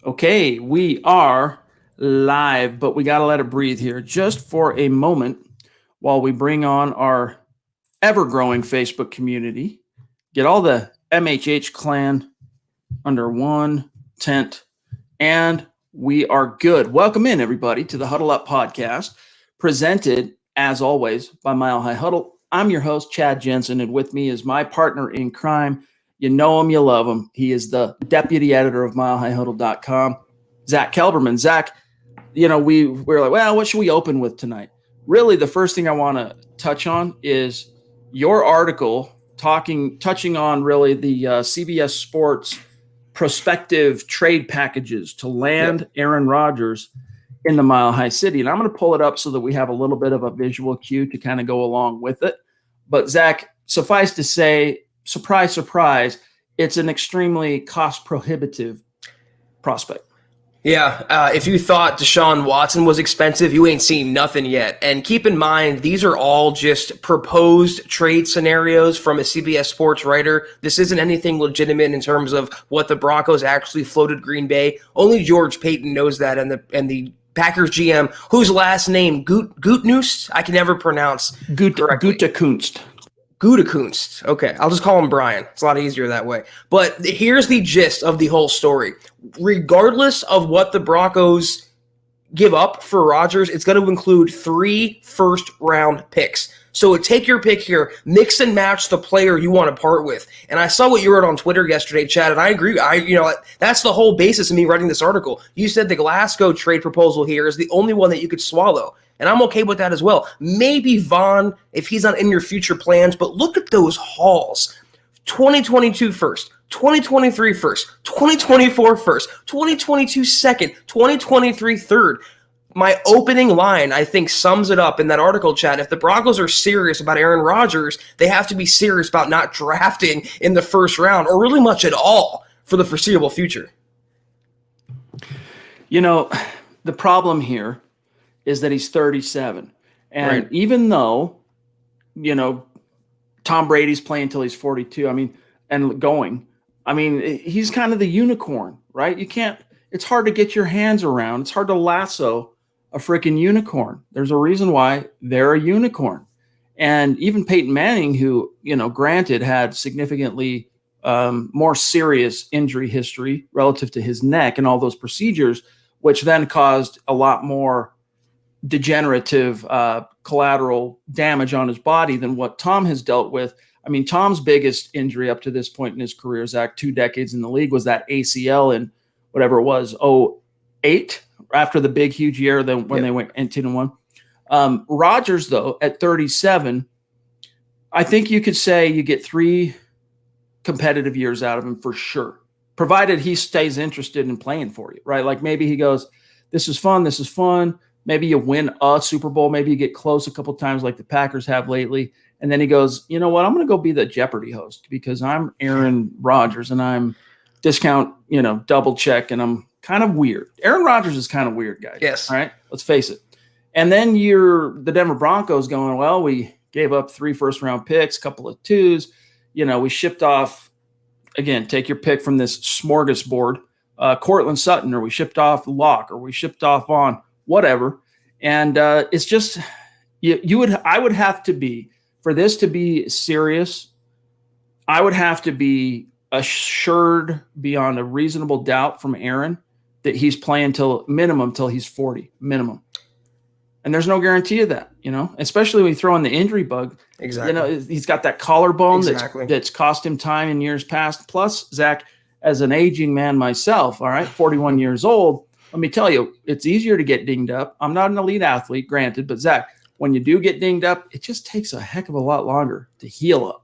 Okay, we are live, but we got to let it breathe here just for a moment while we bring on our ever-growing Facebook community, get all the MHH clan under one tent, and we are good. Welcome in, everybody, to the Huddle Up podcast, presented, as always, by Mile High Huddle. I'm your host, Chad Jensen, and with me is my partner in crime. You know him, you love him. He is the deputy editor of milehighhuddle.com, Zack Kelberman. Zack, we were like, well, what should we open with tonight? Really, the first thing I want to touch on is your article touching on really the CBS Sports prospective trade packages to land Aaron Rodgers in the Mile High City. And I'm going to pull it up so that we have a little bit of a visual cue to kind of go along with it. But Zack, suffice to say, surprise, surprise, it's an extremely cost prohibitive prospect. Yeah, if you thought Deshaun Watson was expensive, you ain't seen nothing yet. And keep in mind, these are all just proposed trade scenarios from a CBS Sports writer. This isn't anything legitimate in terms of what the Broncos actually floated Green Bay. Only George Payton knows that, and the Packers GM, whose last name Gutkunst, I can never pronounce. Gutkunst. Gutekunst. Okay, I'll just call him Brian. It's a lot easier that way. But here's the gist of the whole story. Regardless of what the Broncos give up for Rodgers, it's going to include 3 first-round picks. So take your pick here, mix and match the player you want to part with. And I saw what you wrote on Twitter yesterday, Chad, and I agree. That's the whole basis of me writing this article. You said the Glasgow trade proposal here is the only one that you could swallow. And I'm okay with that as well. Maybe Vaughn, if he's not in your future plans, but look at those hauls. 2022 first, 2023 first, 2024 first, 2022 second, 2023 third. My opening line, I think, sums it up in that article, Chad. If the Broncos are serious about Aaron Rodgers, they have to be serious about not drafting in the first round or really much at all for the foreseeable future. The problem here is that he's 37. And even though, Tom Brady's playing until he's 42, he's kind of the unicorn, right? It's hard to get your hands around. It's hard to lasso a freaking unicorn. There's a reason why they're a unicorn. And even Peyton Manning, who, granted had significantly more serious injury history relative to his neck and all those procedures, which then caused a lot more degenerative collateral damage on his body than what Tom has dealt with. Tom's biggest injury up to this point in his career, Zach, 2 decades in the league, was that ACL in whatever it was, 2008, after the big, huge year when they went 10-1. Rodgers, though, at 37, I think you could say you get 3 competitive years out of him for sure, provided he stays interested in playing for you, right? Like maybe he goes, this is fun. Maybe you win a Super Bowl. Maybe you get close a couple times like the Packers have lately. And then he goes, you know what? I'm going to go be the Jeopardy host because I'm Aaron Rodgers and I'm discount, double check, and I'm kind of weird. Aaron Rodgers is kind of weird, guys. Yes. All right? Let's face it. And then you're the Denver Broncos going, well, we gave up 3 first-round picks, a couple of 2s. We shipped off, again, take your pick from this smorgasbord, Cortland Sutton, or we shipped off Locke, or we shipped off on whatever. And it's just I would have to be, for this to be serious, I would have to be assured beyond a reasonable doubt from Aaron that he's playing till he's 40 minimum. And there's no guarantee of that, especially when you throw in the injury bug. Exactly. He's got that collarbone that's cost him time in years past. Plus, Zach, as an aging man myself, all right, 41 years old, let me tell you, it's easier to get dinged up. I'm not an elite athlete, granted, but Zach, when you do get dinged up, it just takes a heck of a lot longer to heal up.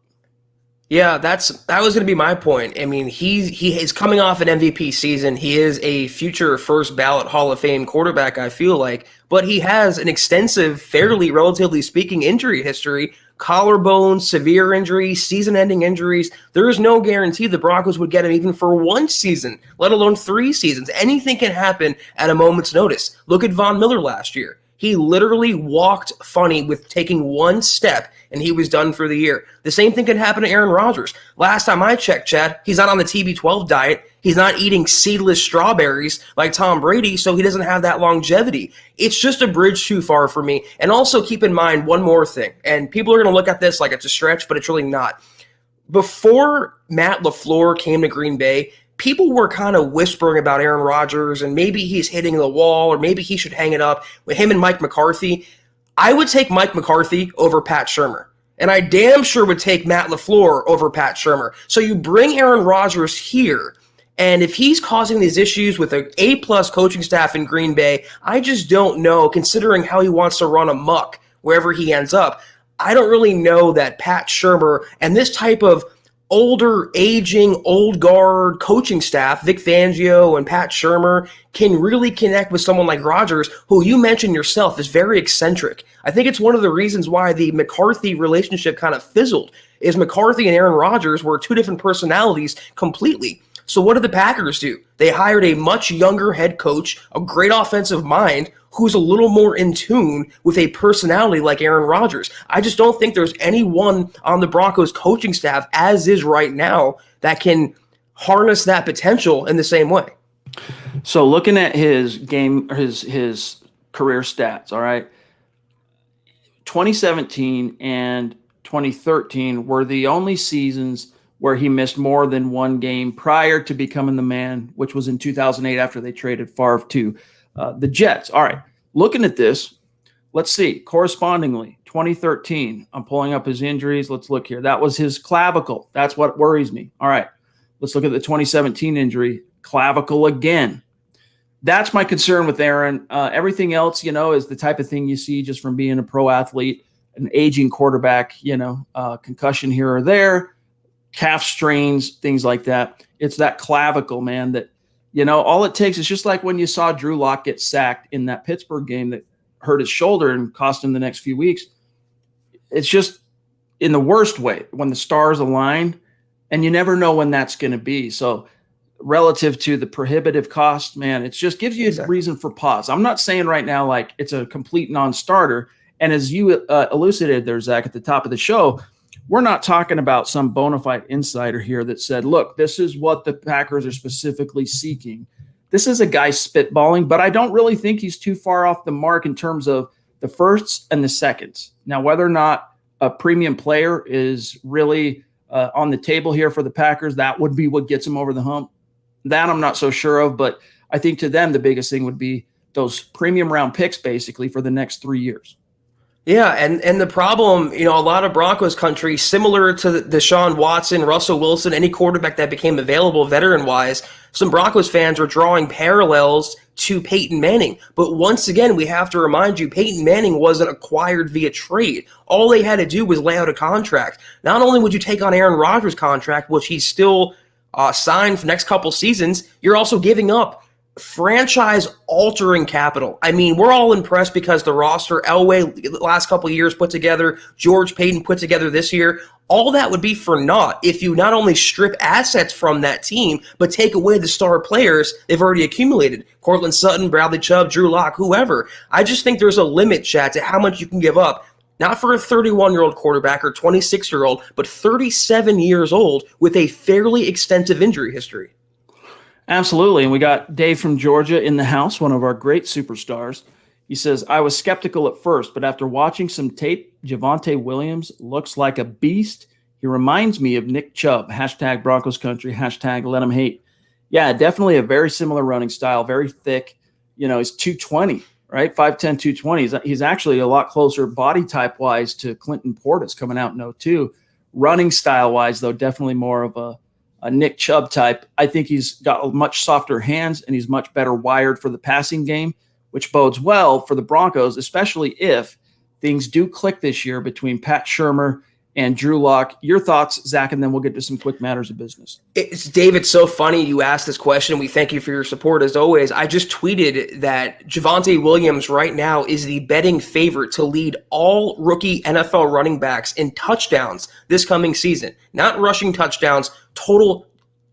Yeah, that was going to be my point. He is coming off an MVP season. He is a future first ballot Hall of Fame quarterback, I feel like, but he has an extensive, fairly, relatively speaking, injury history. Collarbone, severe injuries, season-ending injuries. There is no guarantee the Broncos would get him even for 1 season, let alone 3 seasons. Anything can happen at a moment's notice. Look at Von Miller last year. He literally walked funny with taking one step, and he was done for the year. The same thing could happen to Aaron Rodgers. Last time I checked, Chad, he's not on the TB12 diet. He's not eating seedless strawberries like Tom Brady, so he doesn't have that longevity. It's just a bridge too far for me. And also keep in mind one more thing, and people are going to look at this like it's a stretch, but it's really not. Before Matt LaFleur came to Green Bay, people were kind of whispering about Aaron Rodgers and maybe he's hitting the wall or maybe he should hang it up with him and Mike McCarthy. I would take Mike McCarthy over Pat Shurmur. And I damn sure would take Matt LaFleur over Pat Shurmur. So you bring Aaron Rodgers here, and if he's causing these issues with an A-plus coaching staff in Green Bay, I just don't know, considering how he wants to run amok wherever he ends up. I don't really know that Pat Shurmur and this type of older, aging, old guard coaching staff, Vic Fangio and Pat Shurmur, can really connect with someone like Rodgers, who you mentioned yourself is very eccentric. I think it's one of the reasons why the McCarthy relationship kind of fizzled, is McCarthy and Aaron Rodgers were two different personalities completely. So what did the Packers do? They hired a much younger head coach, a great offensive mind, who's a little more in tune with a personality like Aaron Rodgers. I just don't think there's anyone on the Broncos coaching staff, as is right now, that can harness that potential in the same way. So looking at his game, his career stats, all right, 2017 and 2013 were the only seasons where he missed more than one game prior to becoming the man, which was in 2008 after they traded Favre to the Jets. All right, looking at this, let's see. Correspondingly, 2013, I'm pulling up his injuries. Let's look here. That was his clavicle. That's what worries me. All right, let's look at the 2017 injury, clavicle again. That's my concern with Aaron. Everything else, is the type of thing you see just from being a pro athlete, an aging quarterback, concussion here or there, calf strains, things like that. It's that clavicle, man, that, all it takes is just like when you saw Drew Lock get sacked in that Pittsburgh game that hurt his shoulder and cost him the next few weeks. It's just in the worst way when the stars align, and you never know when that's going to be. So relative to the prohibitive cost, man, it just gives you a reason for pause. I'm not saying right now like it's a complete non-starter. And as you elucidated there, Zach, at the top of the show, we're not talking about some bona fide insider here that said, look, this is what the Packers are specifically seeking. This is a guy spitballing, but I don't really think he's too far off the mark in terms of the firsts and the seconds. Now, whether or not a premium player is really on the table here for the Packers, that would be what gets him over the hump. That I'm not so sure of, but I think to them the biggest thing would be those premium round picks basically for the next 3 years. Yeah, and the problem, a lot of Broncos country, similar to the Deshaun Watson, Russell Wilson, any quarterback that became available veteran-wise, some Broncos fans are drawing parallels to Peyton Manning. But once again, we have to remind you, Peyton Manning wasn't acquired via trade. All they had to do was lay out a contract. Not only would you take on Aaron Rodgers' contract, which he's still signed for the next couple seasons, you're also giving up franchise-altering capital. I mean, we're all impressed because the roster Elway the last couple of years put together, George Paton put together this year, all that would be for naught if you not only strip assets from that team, but take away the star players they've already accumulated. Cortland Sutton, Bradley Chubb, Drew Lock, whoever. I just think there's a limit, Chad, to how much you can give up. Not for a 31-year-old quarterback or 26-year-old, but 37 years old with a fairly extensive injury history. Absolutely. And we got Dave from Georgia in the house, one of our great superstars. He says, I was skeptical at first, but after watching some tape, Javonte Williams looks like a beast. He reminds me of Nick Chubb, hashtag Broncos country, hashtag let him hate. Yeah, definitely a very similar running style, very thick. He's 220, right? 5'10", 220. He's actually a lot closer body type-wise to Clinton Portis coming out in 02. Running style-wise, though, definitely more of a Nick Chubb type. I think he's got much softer hands and he's much better wired for the passing game, which bodes well for the Broncos, especially if things do click this year between Pat Shurmur and Drew Lock. Your thoughts, Zach, and then we'll get to some quick matters of business. Dave, it's so funny you asked this question. We thank you for your support as always. I just tweeted that Javonte Williams right now is the betting favorite to lead all rookie NFL running backs in touchdowns this coming season. Not rushing touchdowns, total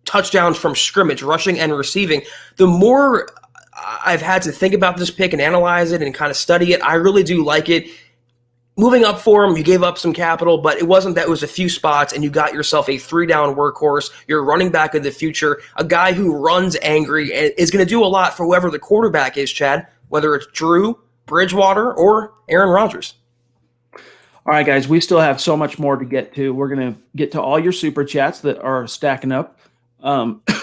touchdowns from scrimmage, rushing and receiving. The more I've had to think about this pick and analyze it and kind of study it. I really do like it. Moving up for him, you gave up some capital, but it wasn't that. It was a few spots, and you got yourself a 3-down workhorse. You're running back of the future, a guy who runs angry and is going to do a lot for whoever the quarterback is, Chad, whether it's Drew, Bridgewater, or Aaron Rodgers. All right, guys, we still have so much more to get to. We're going to get to all your super chats that are stacking up.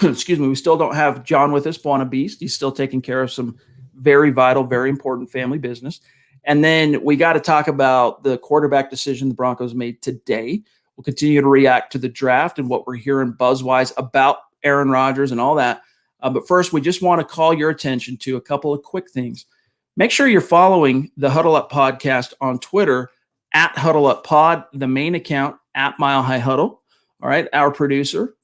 Excuse me, we still don't have John with us, Buona Beast. He's still taking care of some very vital, very important family business. And then we got to talk about the quarterback decision the Broncos made today. We'll continue to react to the draft and what we're hearing buzz-wise about Aaron Rodgers and all that. But first, we just want to call your attention to a couple of quick things. Make sure you're following the Huddle Up Podcast on Twitter at Huddle Up Pod, the main account at Mile High Huddle. All right, our producer,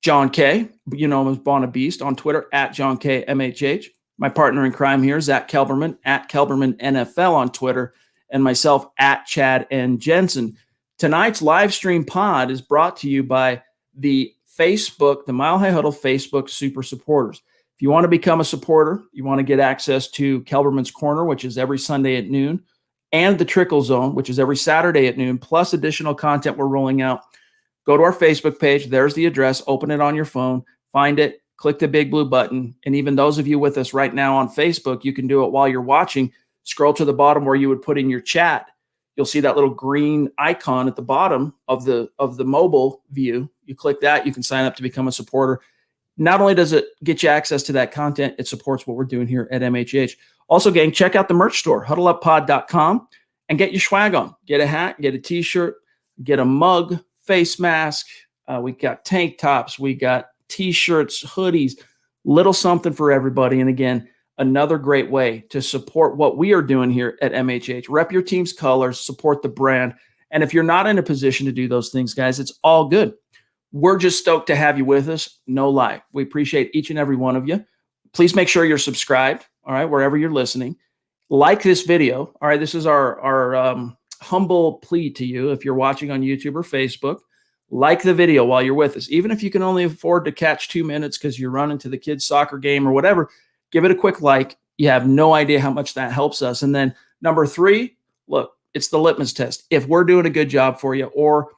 John K., you know him as Buona Beast, on Twitter at John K. MHH. My partner in crime here, Zack Kelberman, at Kelberman NFL on Twitter, and myself at Chad and Jensen. Tonight's live stream pod is brought to you by the Facebook, the Mile High Huddle Facebook Super Supporters. If you want to become a supporter, you want to get access to Kelberman's Corner, which is every Sunday at noon, and the Trickle Zone, which is every Saturday at noon, plus additional content we're rolling out. Go to our Facebook page. There's the address. Open it on your phone. Find it. Click the big blue button. And even those of you with us right now on Facebook, you can do it while you're watching. Scroll to the bottom where you would put in your chat. You'll see that little green icon at the bottom of the mobile view. You click that. You can sign up to become a supporter. Not only does it get you access to that content, it supports what we're doing here at MHH. Also, gang, check out the merch store, huddleuppod.com, and get your swag on. Get a hat, get a T-shirt, get a mug, face mask. We got tank tops. We got T-shirts, hoodies, little something for everybody. And again, another great way to support what we are doing here at MHH. Rep your team's colors, support the brand. And if you're not in a position to do those things, guys, it's all good. We're just stoked to have you with us. No lie. We appreciate each and every one of you. Please make sure you're subscribed, all right, wherever you're listening. Like this video. All right, this is our humble plea to you. If you're watching on YouTube or Facebook, like the video while you're with us. Even if you can only afford to catch 2 minutes because you're running to the kids' soccer game or whatever, give it a quick like. You have no idea how much that helps us. And then number 3, look, it's the litmus test. If we're doing a good job for you, or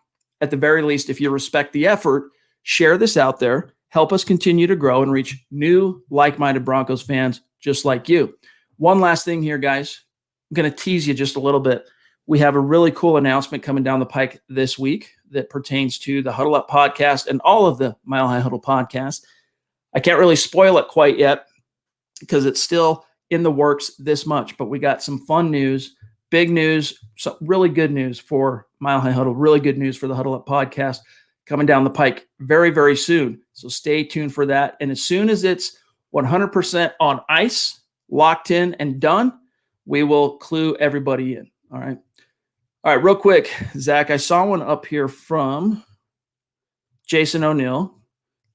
at the very least, if you respect the effort, share this out there. Help us continue to grow and reach new like-minded Broncos fans just like you. One last thing here, guys. I'm going to tease you just a little bit. We have a really cool announcement coming down the pike this week that pertains to the Huddle Up podcast and all of the Mile High Huddle podcasts. I can't really spoil it quite yet because it's still in the works this much, but we got some fun news, big news, some really good news for Mile High Huddle, really good news for the Huddle Up podcast coming down the pike very, very soon. So stay tuned for that. And as soon as it's 100% on ice, locked in and done, we will clue everybody in. All right. All right, real quick, Zach, I saw one up here from Jason O'Neill.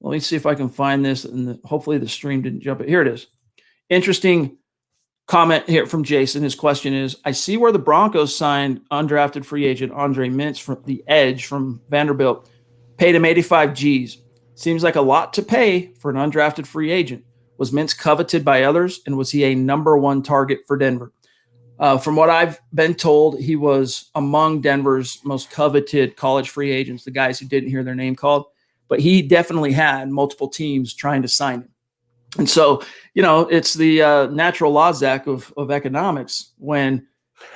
Let me see if I can find this, and hopefully the stream didn't jump it. Here it is. Interesting comment here from Jason. His question is, I see where the Broncos signed undrafted free agent Andre Mintz from the Edge from Vanderbilt, paid him 85 G's. Seems like a lot to pay for an undrafted free agent. Was Mintz coveted by others, and was he a number 1 target for Denver? From what I've been told, he was among Denver's most coveted college free agents, the guys who didn't hear their name called. But he definitely had multiple teams trying to sign him. And so, you know, it's the natural law, Zach, of economics. When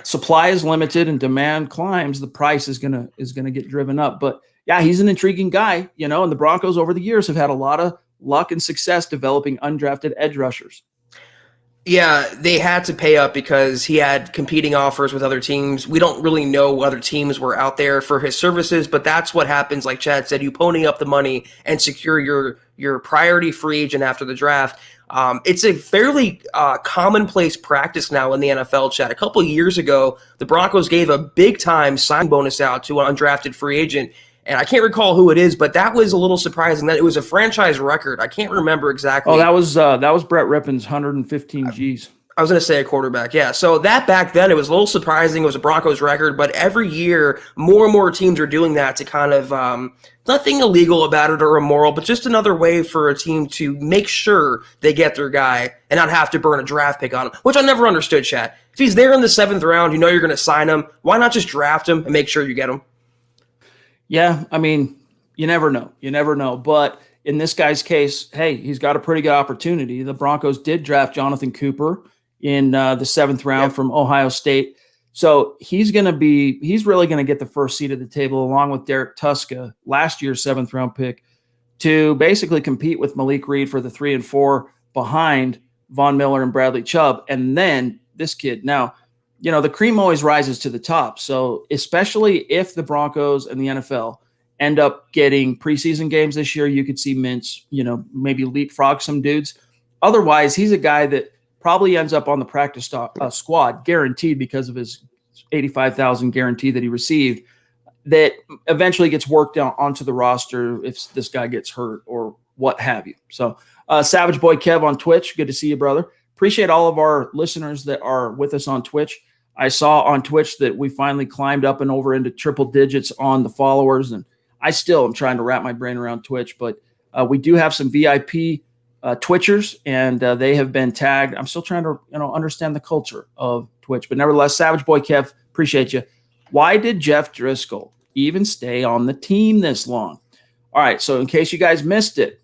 supply is limited and demand climbs, the price is gonna get driven up. But yeah, he's an intriguing guy, you know, and the Broncos over the years have had a lot of luck and success developing undrafted edge rushers. Yeah, they had to pay up because he had competing offers with other teams. We don't really know what other teams were out there for his services, but that's what happens. Like Chad said, you pony up the money and secure your priority free agent after the draft. It's a fairly commonplace practice now in the NFL, Chad. A couple of years ago, the Broncos gave a big-time sign bonus out to an undrafted free agent, and I can't recall who it is, but that was a little surprising. That it was a franchise record. I can't remember exactly. Oh, that was Brett Rippon's 115 G's. I was going to say a quarterback, yeah. So that back then, it was a little surprising. It was a Broncos record, but every year, more and more teams are doing that to kind of nothing illegal about it or immoral, but just another way for a team to make sure they get their guy and not have to burn a draft pick on him, which I never understood, Chat. If he's there in the 7th round, you know you're going to sign him. Why not just draft him and make sure you get him? Yeah, I mean, you never know. You never know. But in this guy's case, hey, he's got a pretty good opportunity. The Broncos did draft Jonathan Cooper in the 7th round from Ohio State. So he's really going to get the first seat at the table along with Derek Tuska, last year's 7th round pick, to basically compete with Malik Reed for the 3 and 4 behind Von Miller and Bradley Chubb. And then this kid. Now, you know, the cream always rises to the top. So especially if the Broncos and the NFL end up getting preseason games this year, you could see Mintz, you know, maybe leapfrog some dudes. Otherwise, he's a guy that probably ends up on the practice squad, guaranteed, because of his $85,000 guarantee that he received, that eventually gets worked out onto the roster if this guy gets hurt or what have you. So Savage Boy Kev on Twitch, good to see you, brother. Appreciate all of our listeners that are with us on Twitch. I saw on Twitch that we finally climbed up and over into triple digits on the followers, and I still am trying to wrap my brain around Twitch, but we do have some VIP Twitchers, and they have been tagged. I'm still trying to understand the culture of Twitch, but nevertheless, Savage Boy Kev, appreciate you. Why did Jeff Driskel even stay on the team this long? All right, so in case you guys missed it,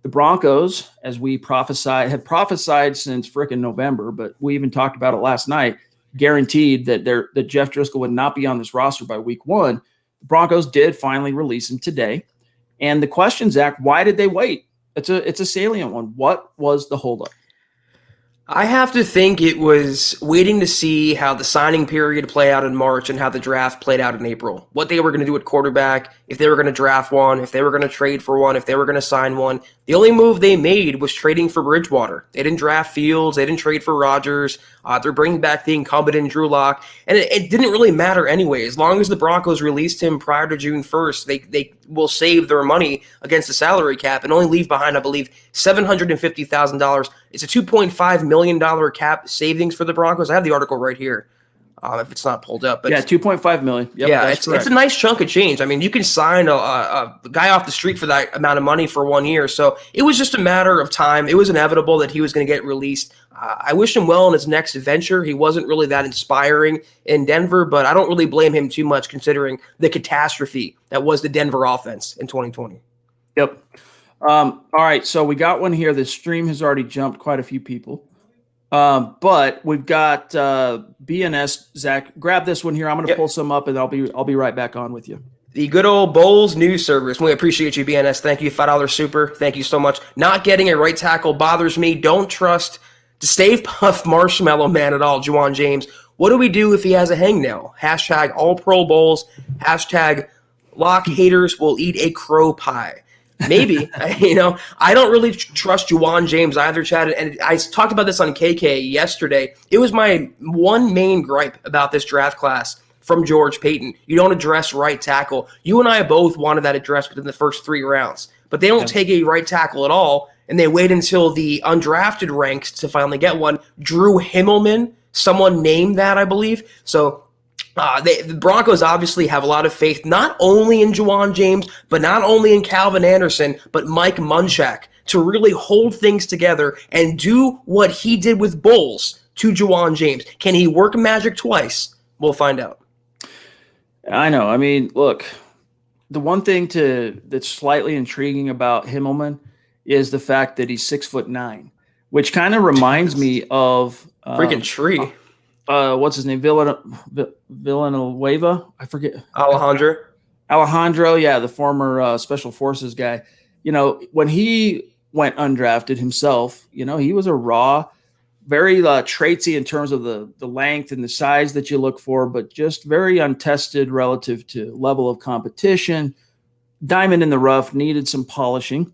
the Broncos, as we had prophesied since frickin' November, but we even talked about it last night, guaranteed that Jeff Driskel would not be on this roster by week 1. The Broncos did finally release him today. And the question, Zach, why did they wait? It's a salient one. What was the holdup? I have to think it was waiting to see how the signing period played out in March and how the draft played out in April. What they were going to do at quarterback, if they were going to draft one, if they were going to trade for one, if they were going to sign one. The only move they made was trading for Bridgewater. They didn't draft Fields. They didn't trade for Rodgers. They're bringing back the incumbent in Drew Lock. And it didn't really matter anyway. As long as the Broncos released him prior to June 1st, they will save their money against the salary cap and only leave behind, I believe, $750,000. It's a $2.5 million cap savings for the Broncos. I have the article right here. If it's not pulled up. But yeah, $2.5 million. Yep, yeah, it's a nice chunk of change. I mean, you can sign a guy off the street for that amount of money for 1 year. So it was just a matter of time. It was inevitable that he was going to get released. I wish him well in his next venture. He wasn't really that inspiring in Denver, but I don't really blame him too much considering the catastrophe that was the Denver offense in 2020. Yep. All right, so we got one here. The stream has already jumped quite a few people. But we've got BNS. Zach, grab this one here. I'm going to pull some up, and I'll be right back on with you. The good old Bowls news service. We appreciate you, BNS. Thank you. $5 super. Thank you so much. Not getting a right tackle bothers me. Don't trust the Stave Puff Marshmallow Man at all, Juwan James. What do we do if he has a hangnail? Hashtag all Pro Bowls. Hashtag Lock haters will eat a crow pie. Maybe, I don't really trust Juwan James either, Chad. And I talked about this on KK yesterday. It was my one main gripe about this draft class from George Payton. You don't address right tackle. You and I both wanted that addressed within the first 3 rounds. But they don't take a right tackle at all, and they wait until the undrafted ranks to finally get one. Drew Himmelman, someone named that, I believe. So the Broncos obviously have a lot of faith, not only in Juwan James, but not only in Calvin Anderson, but Mike Munchak, to really hold things together and do what he did with Bowles to Juwan James. Can he work magic twice? We'll find out. I know. I mean, look, the one thing that's slightly intriguing about Himmelman is the fact that he's 6'9", which kind of reminds me of freaking tree. What's his name? Villanueva? I forget. Alejandro, yeah, the former Special Forces guy. When he went undrafted himself, he was a raw, very traitsy in terms of the length and the size that you look for, but just very untested relative to level of competition. Diamond in the rough, needed some polishing.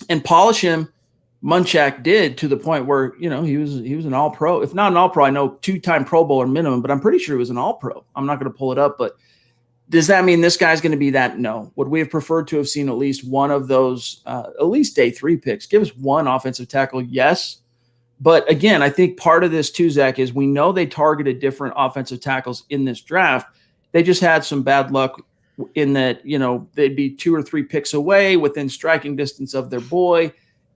And polish him, Munchak did, to the point where, he was an all-pro. If not an all-pro, I know 2-time Pro Bowler minimum, but I'm pretty sure he was an all-pro. I'm not going to pull it up, but does that mean this guy's going to be that? No. Would we have preferred to have seen at least one of those, at least day 3 picks? Give us one offensive tackle, yes. But again, I think part of this too, Zach, is we know they targeted different offensive tackles in this draft. They just had some bad luck in that, they'd be 2 or 3 picks away within striking distance of their boy,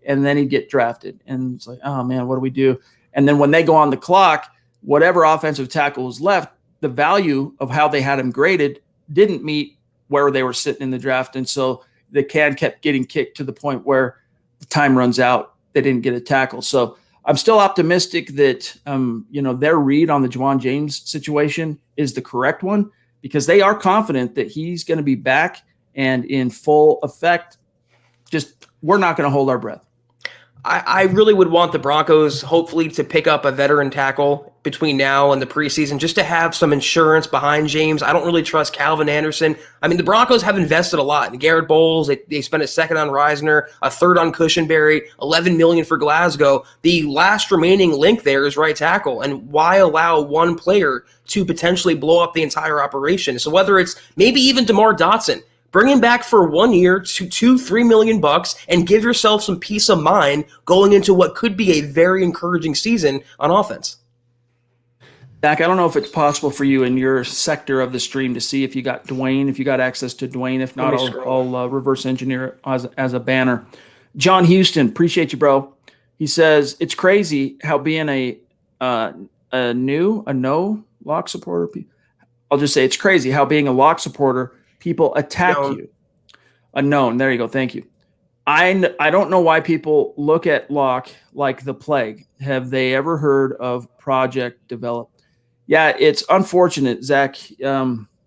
and then he'd get drafted. And it's like, oh man, what do we do? And then when they go on the clock, whatever offensive tackle was left, the value of how they had him graded didn't meet where they were sitting in the draft. And so the can kept getting kicked to the point where the time runs out. They didn't get a tackle. So I'm still optimistic that, their read on the Juwan James situation is the correct one, because they are confident that he's going to be back and in full effect. Just, we're not going to hold our breath. I really would want the Broncos hopefully to pick up a veteran tackle between now and the preseason just to have some insurance behind James. I don't really trust Calvin Anderson. I mean, the Broncos have invested a lot in Garrett Bowles. They spent a second on Reisner, a third on Cushenberry, $11 million for Glasgow. The last remaining link there is right tackle. And why allow one player to potentially blow up the entire operation? So whether it's maybe even DeMar Dotson, bring him back for 1 year to $2-3 million and give yourself some peace of mind going into what could be a very encouraging season on offense. Zach, I don't know if it's possible for you in your sector of the stream to see if you got Dwayne, if you got access to Dwayne. If not, I'll reverse engineer it as a banner. John Houston, appreciate you, bro. He says, it's crazy how being a no lock supporter, I'll just say it's crazy how being a lock supporter, people attack you. Unknown. There you go. Thank you. I don't know why people look at lock like the plague. Have they ever heard of Project Develop? Yeah, it's unfortunate, Zach. We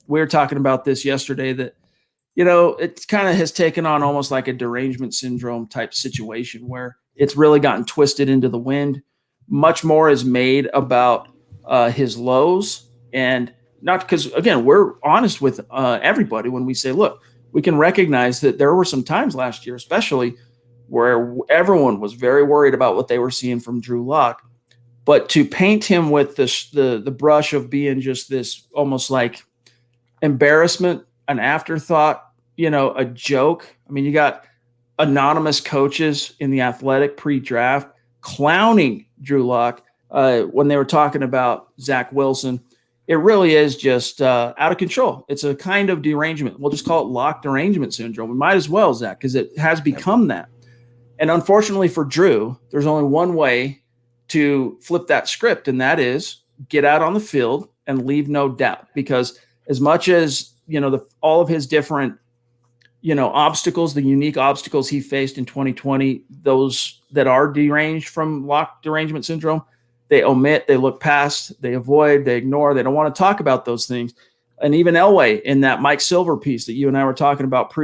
were talking about this yesterday that, it kind of has taken on almost like a derangement syndrome type situation where it's really gotten twisted into the wind. Much more is made about his lows, and not because, again, we're honest with everybody when we say, look, we can recognize that there were some times last year, especially where everyone was very worried about what they were seeing from Drew Lock. But to paint him with the brush of being just this almost like embarrassment, an afterthought, a joke. I mean, you got anonymous coaches in the Athletic pre-draft clowning Drew Lock when they were talking about Zach Wilson. It really is just out of control. It's a kind of derangement. We'll just call it lock derangement syndrome. We might as well, Zach, because it has become that. And unfortunately for Drew, there's only one way to flip that script, and that is get out on the field and leave no doubt. Because as much as, all of his different, obstacles, the unique obstacles he faced in 2020, those that are deranged from lock derangement syndrome, they omit, they look past, they avoid, they ignore, they don't want to talk about those things. And even Elway in that Mike Silver piece that you and I were talking about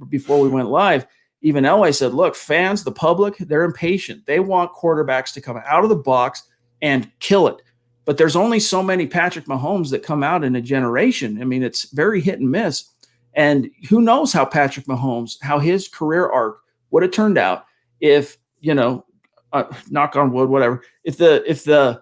before we went live, even Elway said, look, fans, the public, they're impatient. They want quarterbacks to come out of the box and kill it. But there's only so many Patrick Mahomes that come out in a generation. I mean, it's very hit and miss. And who knows how Patrick Mahomes, how his career arc would have turned out if, knock on wood, whatever, if the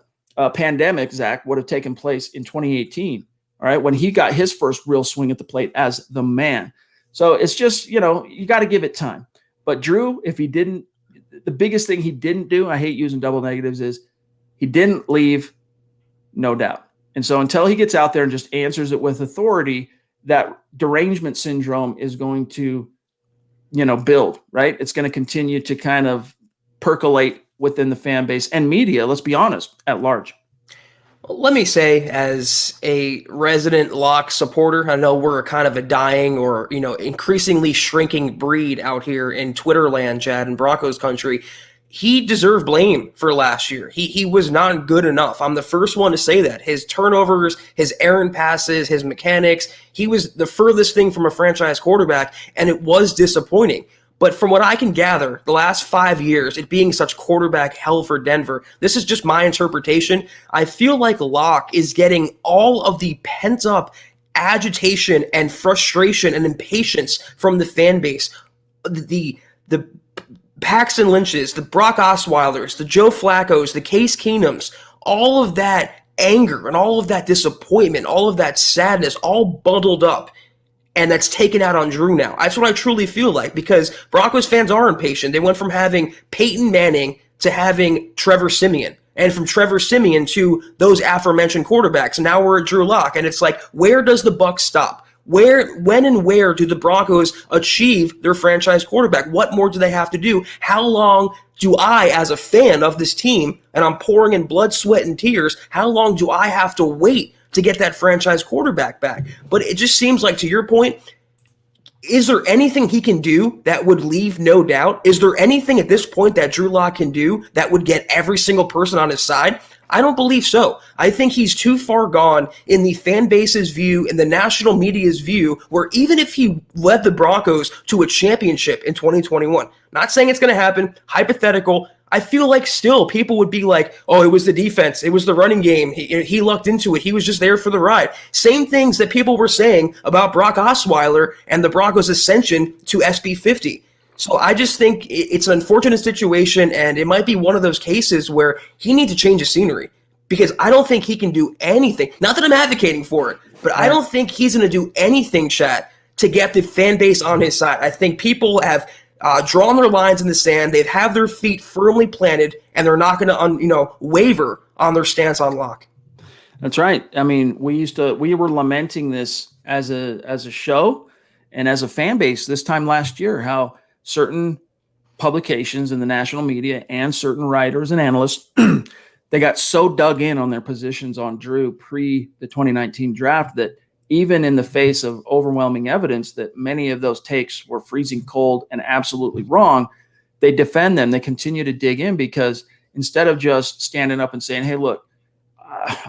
pandemic, Zach, would have taken place in 2018, all right, when he got his first real swing at the plate as the man. So it's just, you got to give it time. But Drew, the biggest thing he didn't do, I hate using double negatives, is he didn't leave no doubt. And so until he gets out there and just answers it with authority, that derangement syndrome is going to, build, right? It's going to continue to kind of percolate within the fan base and media, let's be honest, at large. Let me say, as a resident Lock supporter, I know we're kind of a dying or, increasingly shrinking breed out here in Twitter land, Chad, in Broncos country. He deserved blame for last year. He was not good enough. I'm the first one to say that. His turnovers, his errant passes, his mechanics, he was the furthest thing from a franchise quarterback, and it was disappointing. But from what I can gather, the last 5 years, it being such quarterback hell for Denver, this is just my interpretation. I feel like Locke is getting all of the pent-up agitation and frustration and impatience from the fan base. The Paxton Lynch's, the Brock Osweilers, the Joe Flacco's, the Case Keenums, all of that anger and all of that disappointment, all of that sadness, all bundled up. And that's taken out on Drew now. That's what I truly feel like, because Broncos fans are impatient. They went from having Peyton Manning to having Trevor Siemian. And from Trevor Siemian to those aforementioned quarterbacks. Now we're at Drew Lock. And it's like, where does the buck stop? When and where do the Broncos achieve their franchise quarterback? What more do they have to do? How long do I, as a fan of this team, and I'm pouring in blood, sweat, and tears, how long do I have to wait to get that franchise quarterback back? But it just seems like, to your point, is there anything he can do that would leave no doubt? Is there anything at this point that Drew Lock can do that would get every single person on his side? I don't believe so. I think he's too far gone in the fan base's view, in the national media's view, where even if he led the Broncos to a championship in 2021, not saying it's going to happen, hypothetical, I feel like still people would be like, oh, it was the defense. It was the running game. He lucked into it. He was just there for the ride. Same things that people were saying about Brock Osweiler and the Broncos' ascension to SB 50. So I just think it's an unfortunate situation, and it might be one of those cases where he needs to change his scenery, because I don't think he can do anything. Not that I'm advocating for it, but I don't think he's going to do anything, Chat, to get the fan base on his side. I think people have drawn their lines in the sand. They have their feet firmly planted, and they're not going to waver on their stance on Lock. That's right. I mean, we were lamenting this as a show and as a fan base this time last year, how certain publications in the national media and certain writers and analysts, they got so dug in on their positions on Drew pre the 2019 draft that even in the face of overwhelming evidence that many of those takes were freezing cold and absolutely wrong, they defend them. They continue to dig in, because instead of just standing up and saying, hey, look,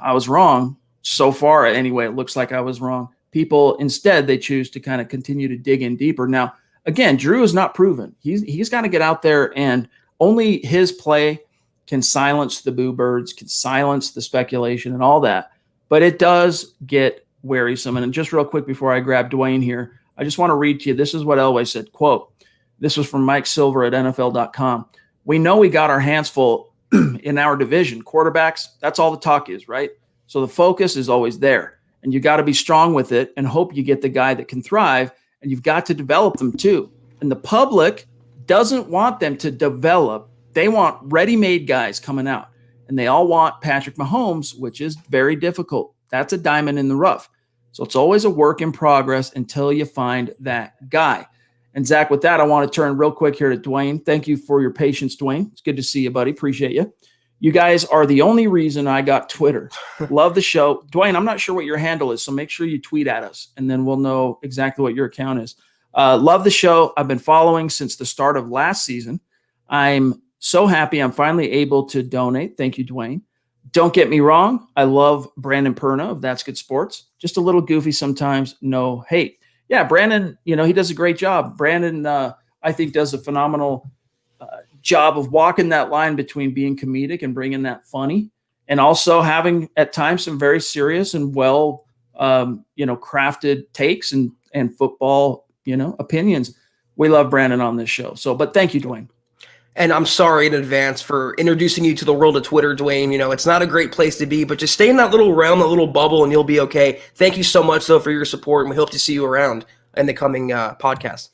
I was wrong. So far, anyway, it looks like I was wrong. People, instead, they choose to kind of continue to dig in deeper. Now, again, Drew is not proven. He's got to get out there, and only his play can silence the boo birds, can silence the speculation and all that. But it does get wearisome. And just real quick before I grab Dwayne here, I just want to read to you. This is what Elway said, quote, this was from Mike Silver at NFL.com. We know we got our hands full in our division. Quarterbacks, that's all the talk is, right? So the focus is always there. And you got to be strong with it and hope you get the guy that can thrive. And you've got to develop them too. And the public doesn't want them to develop. They want ready-made guys coming out. And they all want Patrick Mahomes, which is very difficult. That's a diamond in the rough. So it's always a work in progress until you find that guy. And Zach, with that, I want to turn real quick here to Dwayne. Thank you for your patience, Dwayne. It's good to see you, buddy. Appreciate you. You guys are the only reason I got Twitter. Love the show. Dwayne, I'm not sure what your handle is, so make sure you tweet at us, and then we'll know exactly what your account is. Love the show. I've been following since the start of last season. I'm so happy I'm finally able to donate. Thank you, Dwayne. Don't get me wrong. I love Brandon Perna of That's Good Sports. Just a little goofy sometimes. No hate. Yeah, Brandon, he does a great job. Brandon, I think, does a phenomenal job of walking that line between being comedic and bringing that funny, and also having at times some very serious and well, crafted takes and football, opinions. We love Brandon on this show. So, but thank you, Dwayne. And I'm sorry in advance for introducing you to the world of Twitter, Dwayne. It's not a great place to be, but just stay in that little realm, that little bubble, and you'll be okay. Thank you so much, though, for your support, and we hope to see you around in the coming podcast.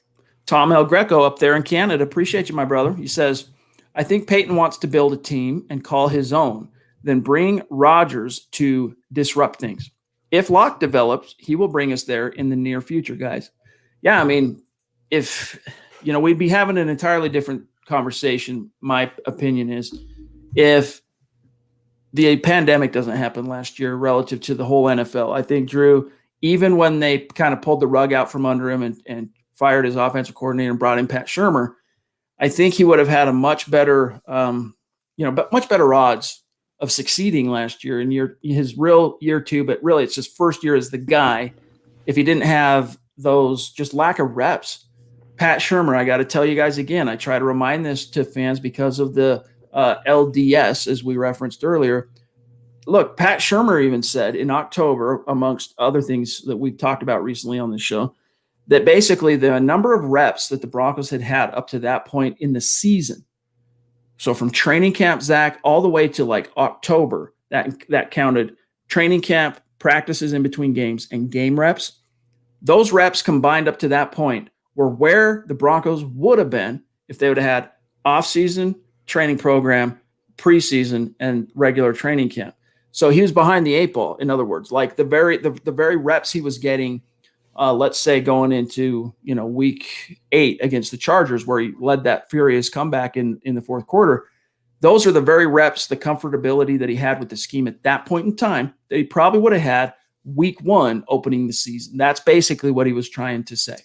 Tom El Greco up there in Canada. Appreciate you, my brother. He says, I think Peyton wants to build a team and call his own, then bring Rodgers to disrupt things. If Locke develops, he will bring us there in the near future, guys. Yeah, I mean, if, we'd be having an entirely different conversation, my opinion is, if the pandemic doesn't happen last year relative to the whole NFL. I think Drew, even when they kind of pulled the rug out from under him and fired his offensive coordinator and brought in Pat Shurmur, I think he would have had a much better, much better odds of succeeding last year in his real year two, but really it's his first year as the guy. If he didn't have those just lack of reps, Pat Shurmur, I got to tell you guys again, I try to remind this to fans because of the LDS, as we referenced earlier. Look, Pat Shurmur even said in October, amongst other things that we've talked about recently on the show, that basically the number of reps that the Broncos had had up to that point in the season, so from training camp, Zach, all the way to like October, that counted training camp, practices in between games, and game reps. Those reps combined up to that point were where the Broncos would have been if they would have had off-season training program, preseason, and regular training camp. So he was behind the eight ball. In other words, like the very reps he was getting, let's say going into week 8 against the Chargers, where he led that furious comeback in the fourth quarter. Those are the very reps, the comfortability that he had with the scheme at that point in time that he probably would have had week 1 opening the season. That's basically what he was trying to say.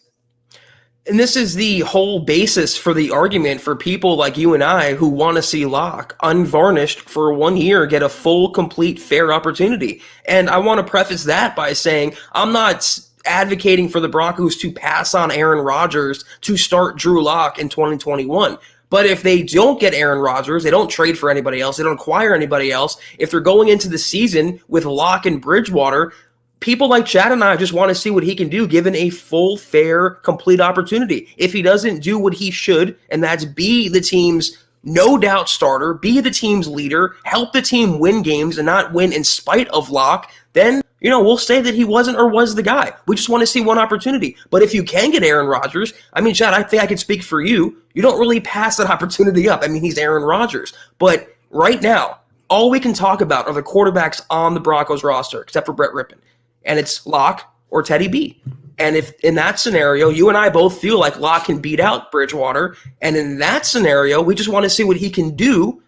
And this is the whole basis for the argument for people like you and I who want to see Locke unvarnished for 1 year, get a full, complete, fair opportunity. And I want to preface that by saying I'm not advocating for the Broncos to pass on Aaron Rodgers to start Drew Lock in 2021. But if they don't get Aaron Rodgers, they don't trade for anybody else, they don't acquire anybody else, if they're going into the season with Locke and Bridgewater, people like Chad and I just want to see what he can do given a full, fair, complete opportunity. If he doesn't do what he should, and that's be the team's no doubt starter, be the team's leader, help the team win games and not win in spite of Locke, then we'll say that he wasn't or was the guy. We just want to see one opportunity. But if you can get Aaron Rodgers, I mean, Chad, I think I can speak for you. You don't really pass that opportunity up. I mean, he's Aaron Rodgers. But right now, all we can talk about are the quarterbacks on the Broncos roster, except for Brett Rippon. And it's Locke or Teddy B. And if in that scenario, you and I both feel like Locke can beat out Bridgewater, and in that scenario, we just want to see what he can do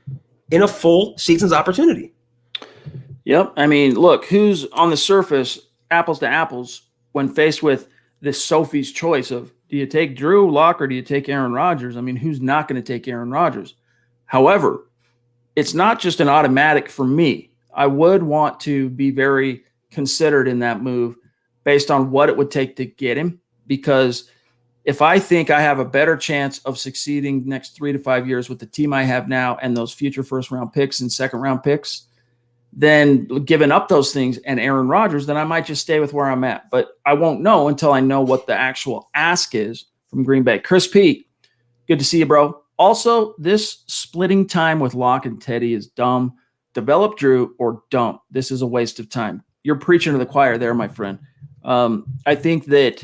in a full season's opportunity. Yep. I mean, look, who's on the surface, apples to apples, when faced with this Sophie's choice of do you take Drew Lock or do you take Aaron Rodgers? I mean, who's not going to take Aaron Rodgers? However, it's not just an automatic for me. I would want to be very considered in that move based on what it would take to get him, because if I think I have a better chance of succeeding next 3 to 5 years with the team I have now and those future first round picks and second round picks, then giving up those things and Aaron Rodgers, then I might just stay with where I'm at. But I won't know until I know what the actual ask is from Green Bay. Chris P, good to see you, bro. Also, this splitting time with Locke and Teddy is dumb. Develop Drew or don't. This is a waste of time. You're preaching to the choir there, my friend. I think that,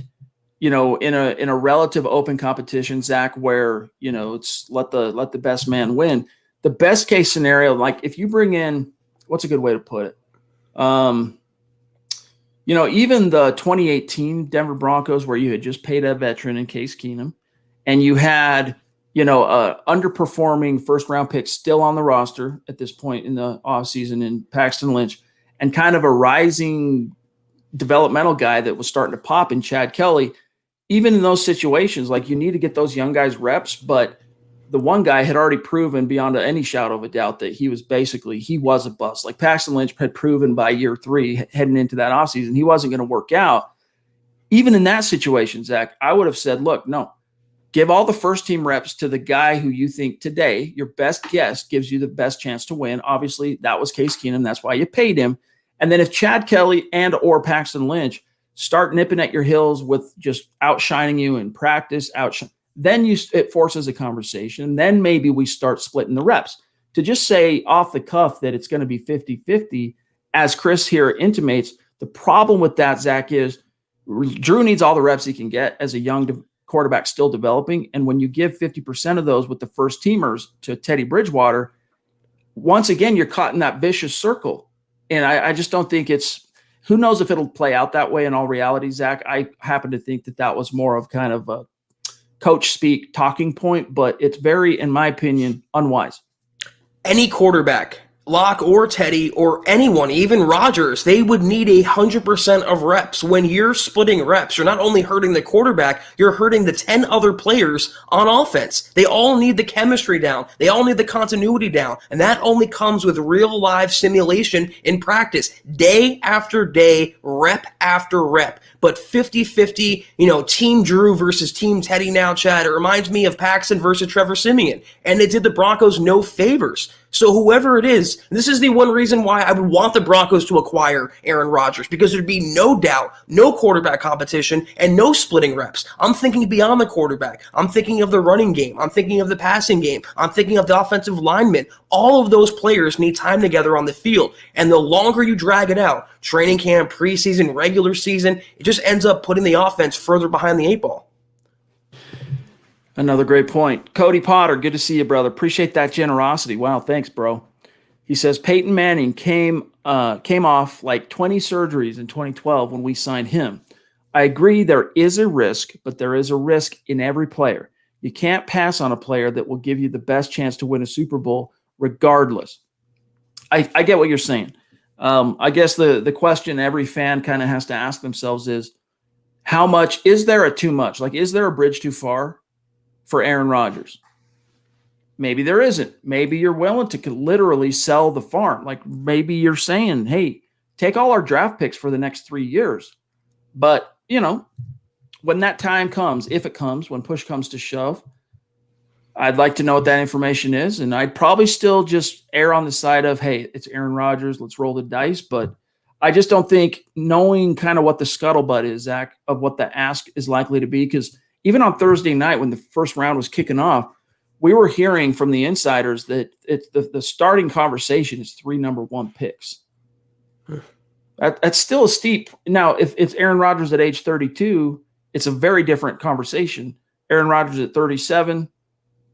in a relative open competition, Zach, where, it's let the best man win. The best case scenario, like if you bring in, what's a good way to put it? Even the 2018 Denver Broncos, where you had just paid a veteran in Case Keenum, and you had, underperforming first round pick still on the roster at this point in the offseason in Paxton Lynch, and kind of a rising developmental guy that was starting to pop in Chad Kelly. Even in those situations, like you need to get those young guys reps, but the one guy had already proven beyond any shadow of a doubt that he was a bust. Like Paxton Lynch had proven by year 3 heading into that offseason, he wasn't going to work out. Even in that situation, Zach, I would have said, look, no, give all the first team reps to the guy who you think today, your best guess, gives you the best chance to win. Obviously, that was Case Keenum. That's why you paid him. And then if Chad Kelly and or Paxton Lynch start nipping at your heels with just outshining you in practice, then it forces a conversation. Then maybe we start splitting the reps. To just say off the cuff that it's going to be 50-50, as Chris here intimates, the problem with that, Zach, is Drew needs all the reps he can get as a young quarterback still developing. And when you give 50% of those with the first teamers to Teddy Bridgewater, once again, you're caught in that vicious circle. And I just don't think who knows if it'll play out that way in all reality, Zach. I happen to think that was more of kind of a coach speak talking point, but it's very, in my opinion, unwise. Any quarterback, Locke or Teddy or anyone, even Rodgers, they would need 100% of reps. When you're splitting reps, you're not only hurting the quarterback, you're hurting the 10 other players on offense. They all need the chemistry down. They all need the continuity down. And that only comes with real live simulation in practice, day after day, rep after rep. But 50-50, Team Drew versus Team Teddy now, Chad, it reminds me of Paxton versus Trevor Siemian. And it did the Broncos no favors. So whoever it is, this is the one reason why I would want the Broncos to acquire Aaron Rodgers, because there'd be no doubt, no quarterback competition, and no splitting reps. I'm thinking beyond the quarterback. I'm thinking of the running game. I'm thinking of the passing game. I'm thinking of the offensive linemen. All of those players need time together on the field. And the longer you drag it out, training camp, preseason, regular season, it just ends up putting the offense further behind the 8 ball. Another great point. Cody Potter, good to see you, brother. Appreciate that generosity. Wow, thanks, bro. He says Peyton Manning came off like 20 surgeries in 2012 when we signed him. I agree there is a risk, but there is a risk in every player. You can't pass on a player that will give you the best chance to win a Super Bowl regardless. I get what you're saying. I guess the question every fan kind of has to ask themselves is, how much is there a too much? Like, is there a bridge too far for Aaron Rodgers? Maybe there isn't. Maybe you're willing to literally sell the farm. Like, maybe you're saying, hey, take all our draft picks for the next 3 years. But, when that time comes, if it comes, when push comes to shove, I'd like to know what that information is. And I'd probably still just err on the side of, hey, it's Aaron Rodgers. Let's roll the dice. But I just don't think, knowing kind of what the scuttlebutt is, Zach, of what the ask is likely to be, because even on Thursday night when the first round was kicking off, we were hearing from the insiders that the starting conversation is 3 number 1 picks. That's still a steep. Now, if it's Aaron Rodgers at age 32, it's a very different conversation. Aaron Rodgers at 37,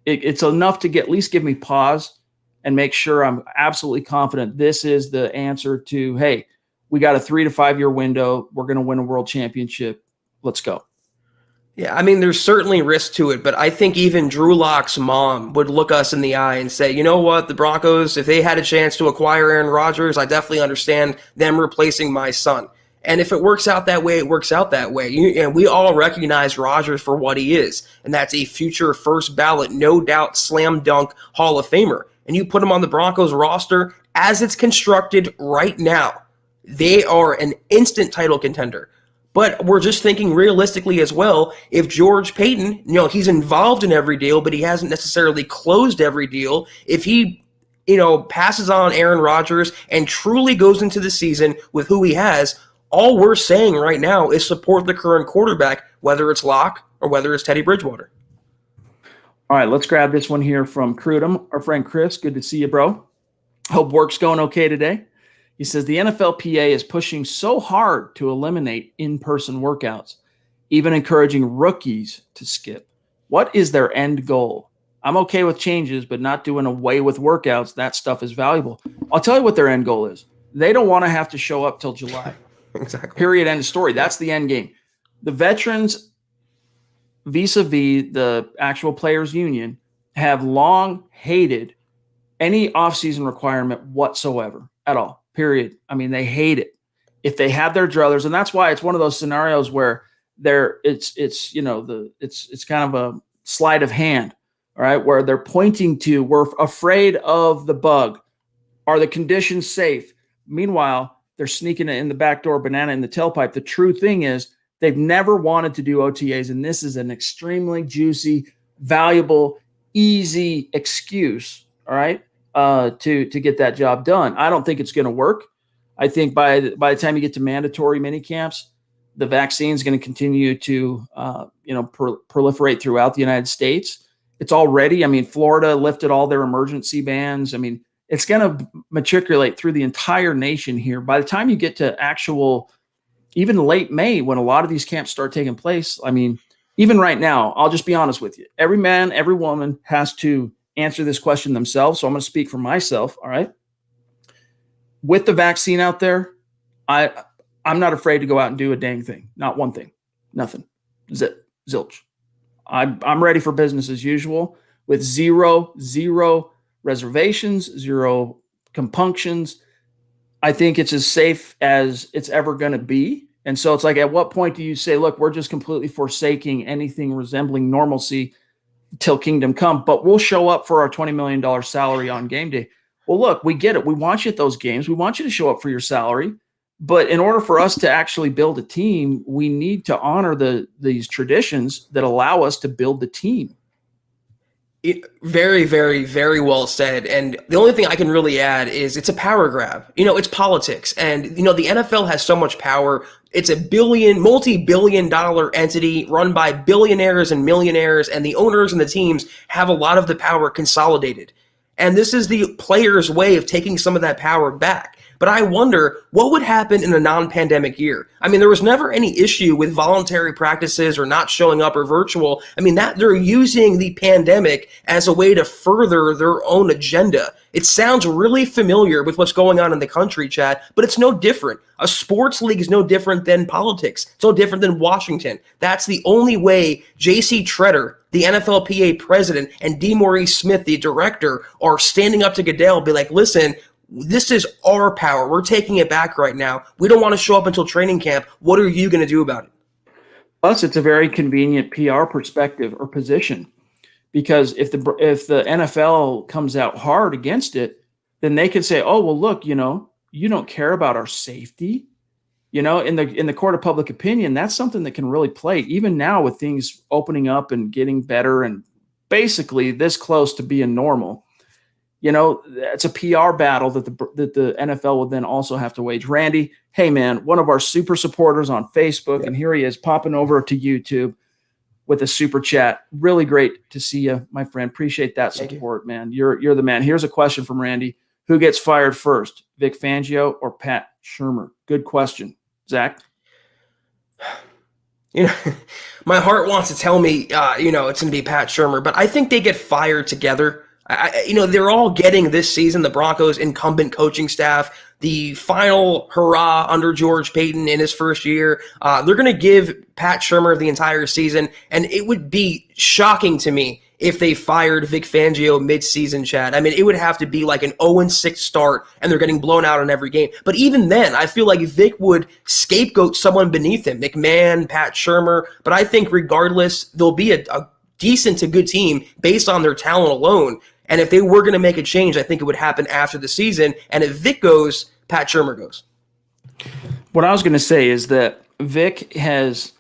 it's enough to at least give me pause and make sure I'm absolutely confident this is the answer to, hey, we got a 3 to 5 year window. We're going to win a world championship. Let's go. Yeah, I mean, there's certainly risk to it, but I think even Drew Lock's mom would look us in the eye and say, you know what, the Broncos, if they had a chance to acquire Aaron Rodgers, I definitely understand them replacing my son. And if it works out that way, it works out that way. And we all recognize Rodgers for what he is, and that's a future first ballot, no doubt, slam dunk Hall of Famer. And you put him on the Broncos roster as it's constructed right now, they are an instant title contender. But we're just thinking realistically as well, if George Paton, he's involved in every deal, but he hasn't necessarily closed every deal. If he, passes on Aaron Rodgers and truly goes into the season with who he has, all we're saying right now is support the current quarterback, whether it's Locke or whether it's Teddy Bridgewater. All right, let's grab this one here from Crudum, our friend Chris. Good to see you, bro. Hope work's going okay today. He says the NFLPA is pushing so hard to eliminate in-person workouts, even encouraging rookies to skip. What is their end goal? I'm okay with changes, but not doing away with workouts. That stuff is valuable. I'll tell you what their end goal is. They don't want to have to show up till July. Exactly. Period. End of story. That's the end game. The veterans, vis-a-vis the actual players union, have long hated any offseason requirement whatsoever at all. Period. I mean, they hate it. If they have their druthers, and that's why it's one of those scenarios where it's kind of a sleight of hand, all right, where they're pointing to, we're afraid of the bug. Are the conditions safe? Meanwhile, they're sneaking it in the back door, banana in the tailpipe. The true thing is they've never wanted to do OTAs, and this is an extremely juicy, valuable, easy excuse, all right, to get that job done. I don't think it's going to work. I think by the time you get to mandatory mini camps, the vaccine is going to continue to proliferate throughout the United States. It's already. I mean, Florida lifted all their emergency bans. I mean, it's going to matriculate through the entire nation here. By the time you get to actual, even late May, when a lot of these camps start taking place, I mean, even right now, I'll just be honest with you. Every man, every woman has to answer this question themselves. So I'm going to speak for myself. All right. With the vaccine out there, I'm not afraid to go out and do a dang thing. Not one thing. Nothing. Zilch. I'm ready for business as usual with zero reservations, zero compunctions. I think it's as safe as it's ever going to be. And so it's like, at what point do you say, look, we're just completely forsaking anything resembling normalcy till kingdom come, but we'll show up for our $20 million salary on game day. Well, look, we get it. We want you at those games. We want you to show up for your salary. But in order for us to actually build a team, we need to honor these traditions that allow us to build the team. Very, very, very well said. And the only thing I can really add is it's a power grab. It's politics. And, the NFL has so much power. It's a multi-billion dollar entity run by billionaires and millionaires, and the owners and the teams have a lot of the power consolidated. And this is the players' way of taking some of that power back. But I wonder what would happen in a non-pandemic year. I mean, there was never any issue with voluntary practices or not showing up or virtual. I mean, that they're using the pandemic as a way to further their own agenda. It sounds really familiar with what's going on in the country, Chad, but it's no different. A sports league is no different than politics. It's no different than Washington. That's the only way J.C. Treader, the NFLPA president, and D. Maurice Smith, the director, are standing up to Goodell and be like, listen, this is our power. We're taking it back right now. We don't want to show up until training camp. What are you going to do about it? Plus, it's a very convenient PR perspective or position, because if the NFL comes out hard against it, then they can say, oh, well, look, you don't care about our safety. In the court of public opinion, that's something that can really play even now with things opening up and getting better and basically this close to being normal. It's a PR battle that the NFL would then also have to wage. Randy, hey man, one of our super supporters on Facebook, and here he is popping over to YouTube with a super chat. Really great to see you, my friend. Appreciate that support, man. You're the man. Here's a question from Randy. Who gets fired first, Vic Fangio or Pat Shurmur? Good question. Zach? My heart wants to tell me, it's going to be Pat Shurmur, but I think they get fired together. They're all getting this season, the Broncos' incumbent coaching staff, the final hurrah under George Payton in his first year. They're going to give Pat Shurmur the entire season, and it would be shocking to me if they fired Vic Fangio mid-season, Chad. I mean, it would have to be like an 0-6 start, and they're getting blown out in every game. But even then, I feel like Vic would scapegoat someone beneath him, McMahon, Pat Shurmur. But I think regardless, there'll be a decent to good team based on their talent alone. And if they were going to make a change, I think it would happen after the season. And if Vic goes, Pat Shurmur goes. What I was going to say is that Vic has,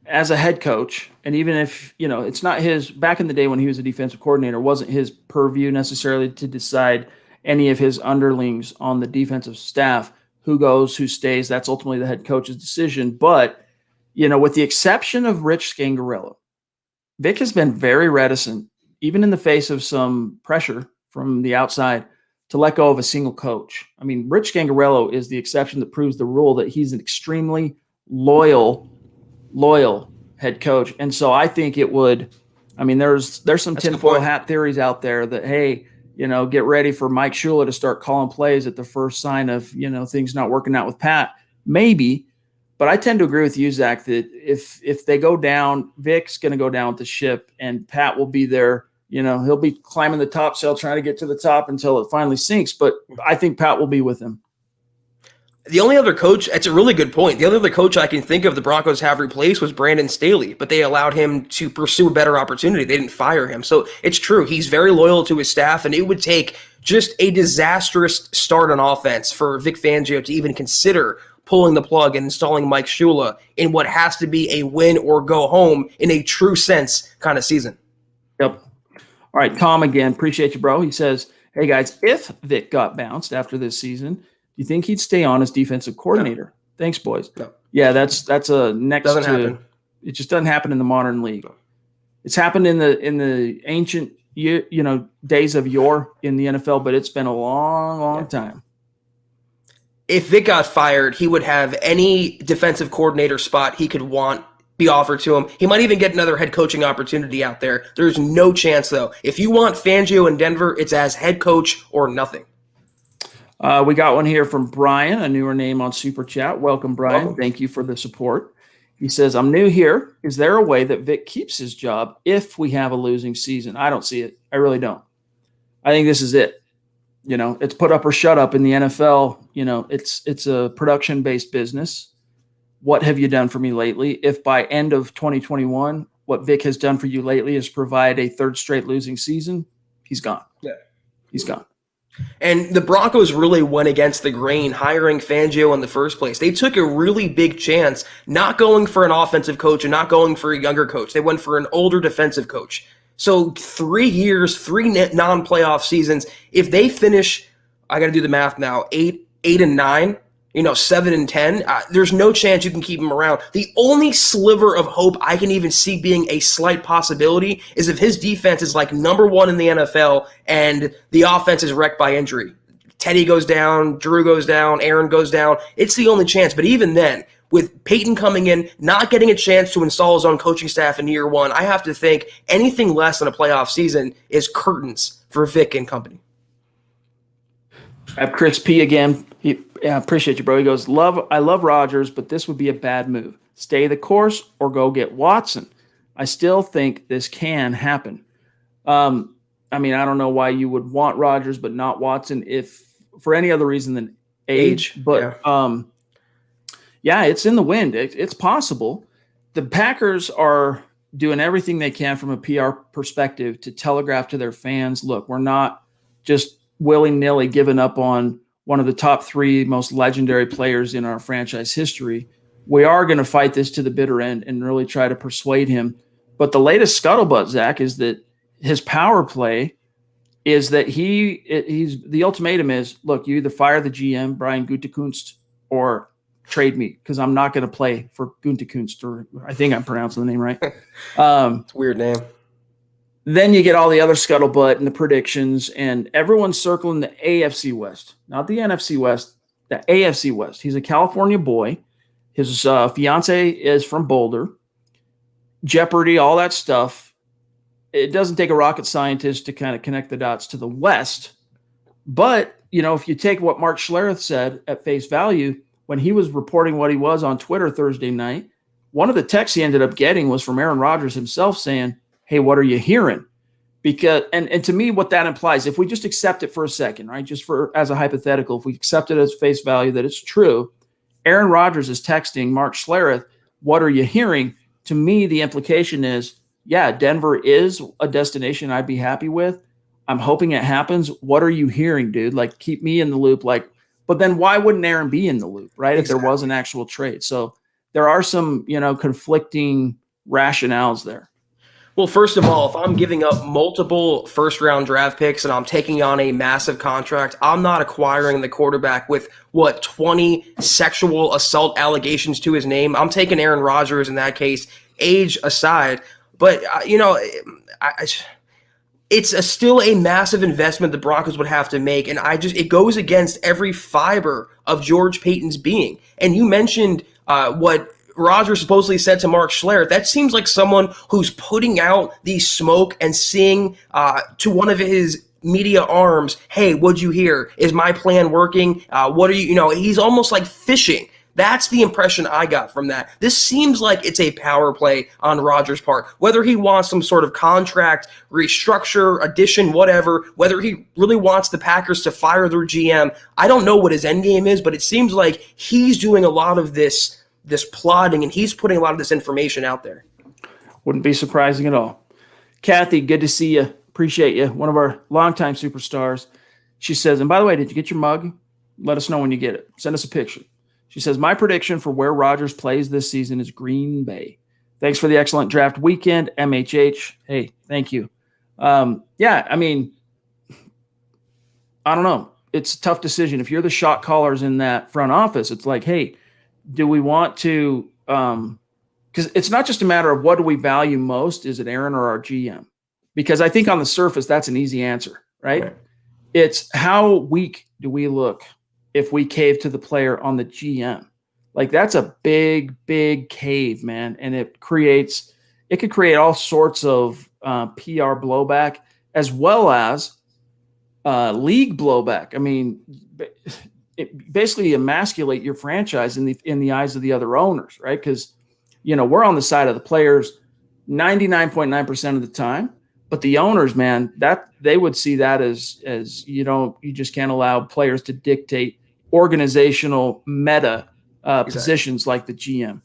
as a head coach, and even if, it's not his, back in the day when he was a defensive coordinator, wasn't his purview necessarily to decide any of his underlings on the defensive staff, who goes, who stays. That's ultimately the head coach's decision. But, with the exception of Rich Scangarello, Vic has been very reticent, even in the face of some pressure from the outside, to let go of a single coach. I mean, Rich Scangarello is the exception that proves the rule that he's an extremely loyal head coach. And so I think it would, there's some tinfoil hat theories out there that, hey, get ready for Mike Shula to start calling plays at the first sign of, things not working out with Pat. Maybe. But I tend to agree with you, Zach, that if they go down, Vic's going to go down with the ship, and Pat will be there. He'll be climbing the top sail, trying to get to the top until it finally sinks. But I think Pat will be with him. The only other coach, that's a really good point. The only other coach I can think of the Broncos have replaced was Brandon Staley, but they allowed him to pursue a better opportunity. They didn't fire him. So it's true. He's very loyal to his staff, and it would take just a disastrous start on offense for Vic Fangio to even consider pulling the plug and installing Mike Shula in what has to be a win or go home in a true sense kind of season. Yep. All right, Tom again. Appreciate you, bro. He says, hey, guys, if Vic got bounced after this season, do you think he'd stay on as defensive coordinator? No. Thanks, boys. No. Yeah, that's a next doesn't to happen. It just doesn't happen in the modern league. No. It's happened in the ancient days of yore in the NFL, but it's been a long time. If Vic got fired, he would have any defensive coordinator spot he could want be offered to him. He might even get another head coaching opportunity out there. There's no chance, though. If you want Fangio in Denver, it's as head coach or nothing. We got one here from Brian, a newer name on Super Chat. Welcome, Brian. Welcome. Thank you for the support. He says, I'm new here. Is there a way that Vic keeps his job if we have a losing season? I don't see it. I really don't. I think this is it. It's put up or shut up in the NFL. It's a production-based business. What have you done for me lately? If by end of 2021, what Vic has done for you lately is provide a third straight losing season, he's gone. Yeah, he's gone. And the Broncos really went against the grain hiring Fangio in the first place. They took a really big chance not going for an offensive coach and not going for a younger coach. They went for an older defensive coach. So 3 years, 3 non-playoff seasons. If they finish, I got to do the math now, 8-9, 7-10, there's no chance you can keep him around. The only sliver of hope I can even see being a slight possibility is if his defense is like number 1 in the NFL and the offense is wrecked by injury. Teddy goes down, Drew goes down, Aaron goes down. It's the only chance. But even then, with Peyton coming in, not getting a chance to install his own coaching staff in year one, I have to think anything less than a playoff season is curtains for Vic and company. I have Chris P again. Appreciate you, bro. He goes, I love Rodgers, but this would be a bad move. Stay the course or go get Watson. I still think this can happen. I mean, I don't know why you would want Rodgers but not Watson if for any other reason than age. But yeah, it's in the wind. It's possible. The Packers are doing everything they can from a PR perspective to telegraph to their fans, look, we're not just willy-nilly giving up on one of the top 3 most legendary players in our franchise history. We are going to fight this to the bitter end and really try to persuade him. But the latest scuttlebutt, Zach, is that his power play is that he's the ultimatum is, look, you either fire the GM, Brian Gutekunst, or trade me because I'm not going to play for Gutekunst, or I think I'm pronouncing the name right. It's a weird name. Then you get all the other scuttlebutt and the predictions, and everyone's circling the AFC West, not the NFC West, the AFC West. He's a California boy. His fiance is from Boulder. Jeopardy, all that stuff. It doesn't take a rocket scientist to kind of connect the dots to the West. But, if you take what Mark Schlereth said at face value, when he was reporting what he was on Twitter Thursday night, one of the texts he ended up getting was from Aaron Rodgers himself saying, hey, what are you hearing? Because and to me, what that implies, if we just accept it for a second, right, just for as a hypothetical, if we accept it as face value that it's true, Aaron Rodgers is texting Mark Schlereth, what are you hearing? To me, the implication is, yeah, Denver is a destination I'd be happy with. I'm hoping it happens. What are you hearing, dude? Like, keep me in the loop. Like, but then why wouldn't Aaron be in the loop, right? Exactly. If there was an actual trade. So there are some, conflicting rationales there. Well, first of all, if I'm giving up multiple first-round draft picks and I'm taking on a massive contract, I'm not acquiring the quarterback with, 20 sexual assault allegations to his name. I'm taking Aaron Rodgers in that case, age aside. But, it's still a massive investment the Broncos would have to make, and it goes against every fiber of George Payton's being. And you mentioned what Rodgers supposedly said to Mark Schlereth. That seems like someone who's putting out the smoke and saying to one of his media arms, hey, what'd you hear? Is my plan working? What are you, he's almost like fishing. That's the impression I got from that. This seems like it's a power play on Rodgers' part. Whether he wants some sort of contract, restructure, addition, whatever, whether he really wants the Packers to fire their GM, I don't know what his end game is, but it seems like he's doing a lot of this plotting, and he's putting a lot of this information out there. Wouldn't be surprising at all. Kathy, good to see you. Appreciate you. One of our longtime superstars. She says, and by the way, did you get your mug? Let us know when you get it. Send us a picture. She says, my prediction for where Rodgers plays this season is Green Bay. Thanks for the excellent draft weekend, MHH. Hey, thank you. Yeah, I mean, I don't know. It's a tough decision. If you're the shot callers in that front office, it's like, hey, do we want to because it's not just a matter of what do we value most, is it Aaron or our GM? Because I think on the surface, that's an easy answer, right? It's how weak do we look if we cave to the player on the GM? Like, that's a big, big cave, man. And it could create all sorts of PR blowback as well as league blowback. I mean, it basically emasculate your franchise in the eyes of the other owners, right? Because, we're on the side of the players 99.9% of the time, but the owners, man, that they would see that as you just can't allow players to dictate organizational meta positions like the GM.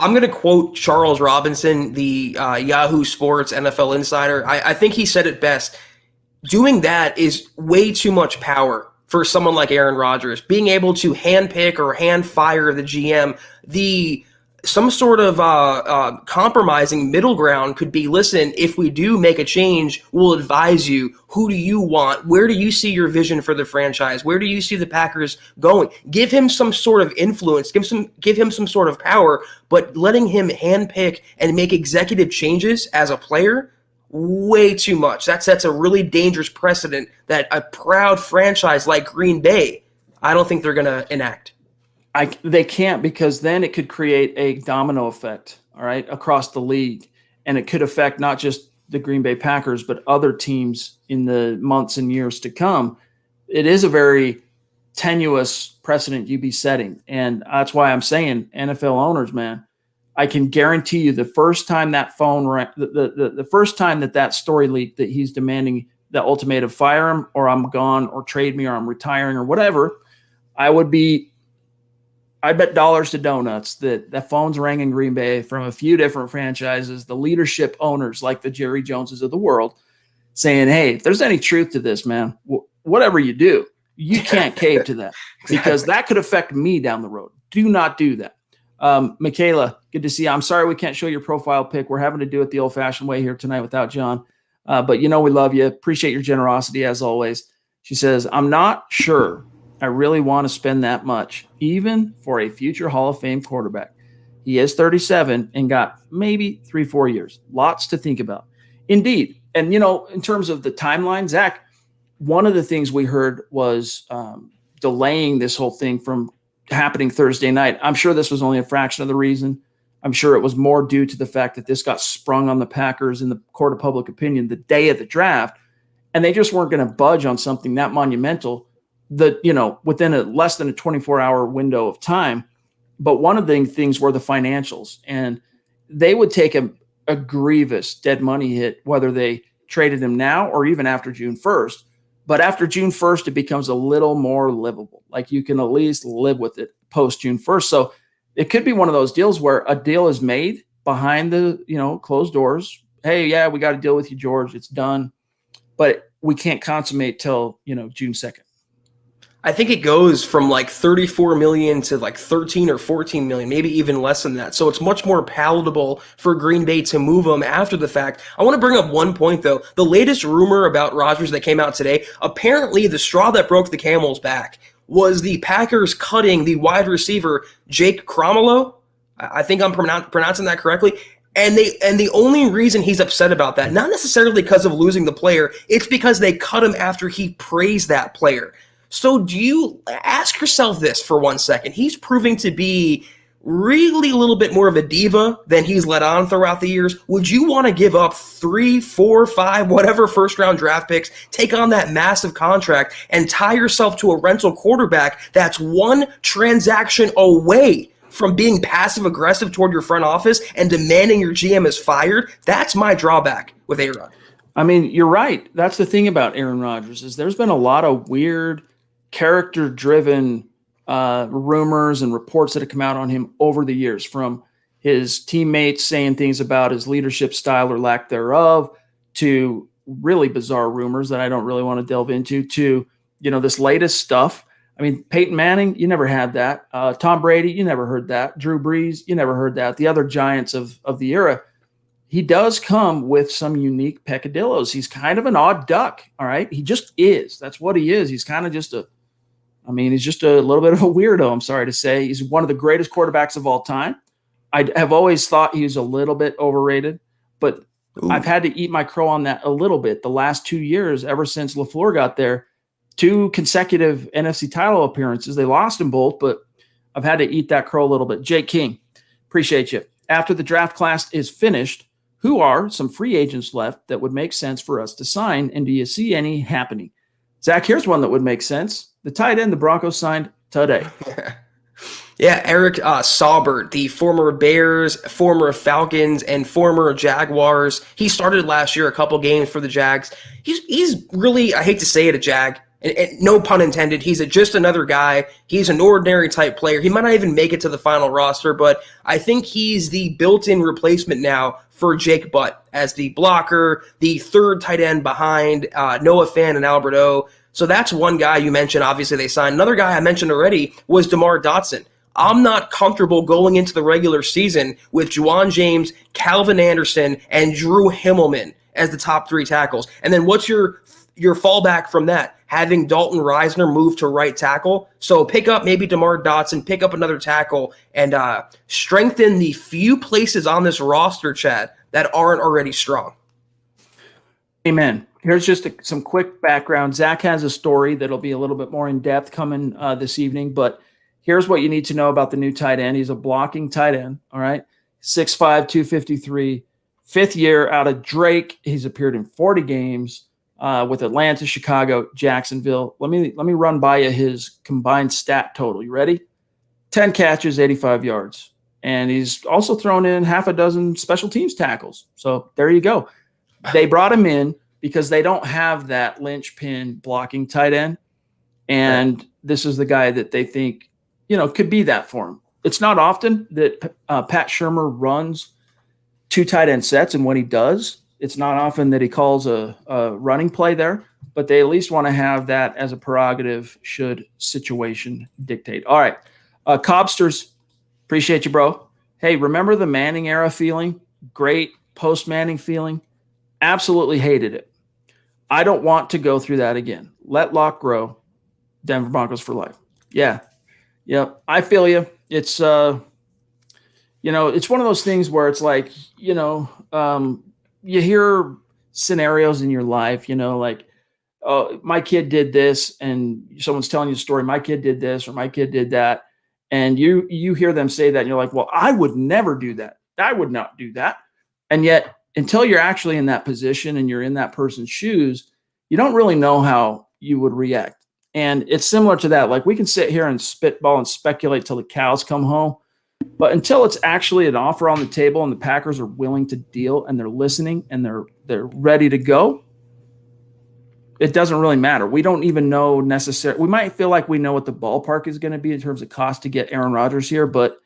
I'm going to quote Charles Robinson, the Yahoo Sports NFL insider. I think he said it best. Doing that is way too much power for someone like Aaron Rodgers. Being able to handpick or hand fire the GM, some sort of compromising middle ground could be, listen, if we do make a change, we'll advise you. Who do you want? Where do you see your vision for the franchise? Where do you see the Packers going? Give him some sort of influence. Give him some sort of power, but letting him handpick and make executive changes as a player, way too much. That sets a really dangerous precedent that a proud franchise like Green Bay, I don't think they're going to enact. They can't, because then it could create a domino effect, all right, across the league. And it could affect not just the Green Bay Packers, but other teams in the months and years to come. It is a very tenuous precedent you'd be setting. And that's why I'm saying, NFL owners, man, I can guarantee you the first time that phone rang, the first time that story leaked that he's demanding the ultimatum, fire him or I'm gone, or trade me or I'm retiring or whatever, I bet dollars to donuts that phones rang in Green Bay from a few different franchises, the leadership owners like the Jerry Joneses of the world, saying, hey, if there's any truth to this, man, whatever you do, you can't cave to that, because that could affect me down the road. Do not do that. Michaela, good to see you. I'm sorry we can't show your profile pic. We're having to do it the old-fashioned way here tonight without John. But we love you. Appreciate your generosity as always. She says, I'm not sure I really want to spend that much, even for a future Hall of Fame quarterback. He is 37 and got maybe 3-4 years. Lots to think about. Indeed. And, in terms of the timeline, Zach, one of the things we heard was delaying this whole thing from happening Thursday night. I'm sure this was only a fraction of the reason. I'm sure it was more due to the fact that this got sprung on the Packers in the court of public opinion the day of the draft, and they just weren't going to budge on something that monumental within less than a 24-hour window of time. But one of the things were the financials, and they would take a grievous dead money hit, whether they traded him now or even after June 1st. But after June 1st, it becomes a little more livable. Like, you can at least live with it post June 1st. So it could be one of those deals where a deal is made behind the, closed doors. Hey, yeah, we got a deal with you, George. It's done. But we can't consummate till, June 2nd. I think it goes from like 34 million to like 13 or 14 million, maybe even less than that. So it's much more palatable for Green Bay to move him after the fact. I want to bring up one point, though. The latest rumor about Rodgers that came out today, apparently the straw that broke the camel's back was the Packers cutting the wide receiver Jake Cromwell. I think I'm pronouncing that correctly. And the only reason he's upset about that, not necessarily because of losing the player, it's because they cut him after he praised that player. So do you ask yourself this for 1 second? He's proving to be really a little bit more of a diva than he's let on throughout the years. Would you want to give up 3, 4, 5, whatever first-round draft picks, take on that massive contract, and tie yourself to a rental quarterback that's one transaction away from being passive-aggressive toward your front office and demanding your GM is fired? That's my drawback with A-Rod. I mean, you're right. That's the thing about Aaron Rodgers, is there's been a lot of weird, character-driven rumors and reports that have come out on him over the years, from his teammates saying things about his leadership style or lack thereof, to really bizarre rumors that I don't really want to delve into, to, this latest stuff. I mean, Peyton Manning, you never had that. Tom Brady, you never heard that. Drew Brees, you never heard that. The other giants of the era. He does come with some unique peccadillos. He's kind of an odd duck, all right? He just is. That's what he is. He's kind of just he's just a little bit of a weirdo, I'm sorry to say. He's one of the greatest quarterbacks of all time. I have always thought he was a little bit overrated, but I've had to eat my crow on that a little bit. The last 2 years, ever since LaFleur got there, 2 consecutive NFC title appearances. They lost them both, but I've had to eat that crow a little bit. Jake King, appreciate you. After the draft class is finished, who are some free agents left that would make sense for us to sign, and do you see any happening? Zach, here's one that would make sense. The tight end the Broncos signed today. Yeah, Eric Saubert, the former Bears, former Falcons, and former Jaguars. He started last year a couple games for the Jags. He's really, I hate to say it, a Jag. And no pun intended, he's just another guy. He's an ordinary type player. He might not even make it to the final roster, but I think he's the built-in replacement now for Jake Butt as the blocker, the third tight end behind Noah Fant and Albert O. So that's one guy you mentioned. Obviously, they signed. Another guy I mentioned already was DeMar Dotson. I'm not comfortable going into the regular season with Juwan James, Calvin Anderson, and Drew Himmelman as the top 3 tackles. And then what's your fallback from that? Having Dalton Reisner move to right tackle. So pick up maybe DeMar Dotson, pick up another tackle, and strengthen the few places on this roster, Chad, that aren't already strong. Amen. Here's just some quick background. Zach has a story that'll be a little bit more in depth coming this evening, but here's what you need to know about the new tight end. He's a blocking tight end. All right. 6'5", 253, fifth year out of Drake. He's appeared in 40 games with Atlanta, Chicago, Jacksonville. Let me run by you his combined stat total. You ready? 10 catches, 85 yards. And he's also thrown in half a dozen special teams tackles. So there you go. They brought him in because they don't have that linchpin blocking tight end. And this is the guy that they think, could be that for him. It's not often that Pat Shurmur runs two tight end sets. And when he does, it's not often that he calls a running play there. But they at least want to have that as a prerogative should situation dictate. All right. Cobsters, appreciate you, bro. Hey, remember the Manning era feeling? Great post-Manning feeling? Absolutely hated it. I don't want to go through that again. Let Locke grow. Denver Broncos for life. Yeah. Yep. I feel you. It's, it's one of those things where it's like, you hear scenarios in your life, like, oh, my kid did this, and someone's telling you a story. My kid did this, or my kid did that. And you hear them say that, and you're like, well, I would never do that. I would not do that. And yet, until you're actually in that position and you're in that person's shoes, you don't really know how you would react. And it's similar to that. Like, we can sit here and spitball and speculate till the cows come home, but until it's actually an offer on the table and the Packers are willing to deal and they're listening and they're ready to go, it doesn't really matter. We don't even know necessarily. We might feel like we know what the ballpark is going to be in terms of cost to get Aaron Rodgers here, but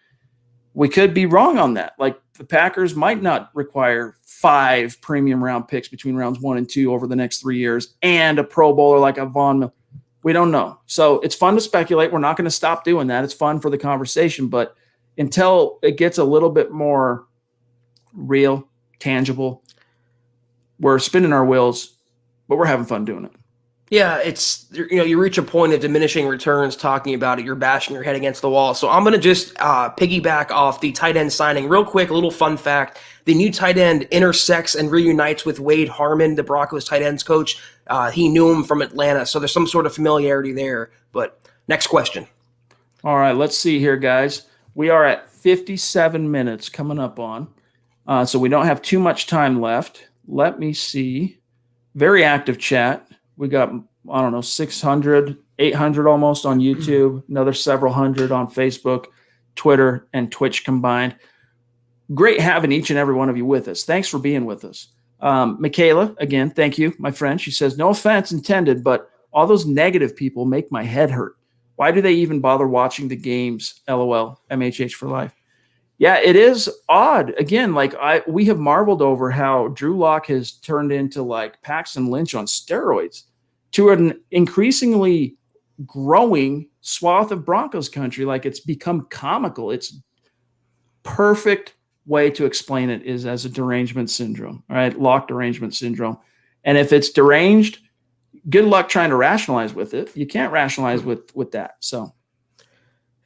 we could be wrong on that. Like, the Packers might not require 5 premium round picks between rounds 1 and 2 over the next 3 years and a Pro Bowler like a Von Miller. We don't know. So it's fun to speculate. We're not going to stop doing that. It's fun for the conversation, but until it gets a little bit more real, tangible, we're spinning our wheels, but we're having fun doing it. Yeah, it's, you reach a point of diminishing returns talking about it. You're bashing your head against the wall. So I'm going to just piggyback off the tight end signing real quick. A little fun fact. The new tight end intersects and reunites with Wade Harmon, the Broncos tight ends coach. He knew him from Atlanta, so there's some sort of familiarity there. But next question. All right, let's see here, guys. We are at 57 minutes coming up on, so we don't have too much time left. Let me see. Very active chat. We got, 600, 800 almost on YouTube, another several hundred on Facebook, Twitter, and Twitch combined. Great having each and every one of you with us. Thanks for being with us. Michaela, again, thank you, my friend. She says, no offense intended, but all those negative people make my head hurt. Why do they even bother watching the games? LOL, MHH for life. Yeah, it is odd. Again, we have marveled over how Drew Lock has turned into like Paxton Lynch on steroids to an increasingly growing swath of Broncos country. Like, it's become comical. It's perfect way to explain it is as a derangement syndrome, all right? Lock derangement syndrome. And if it's deranged, good luck trying to rationalize with it. You can't rationalize with that. So.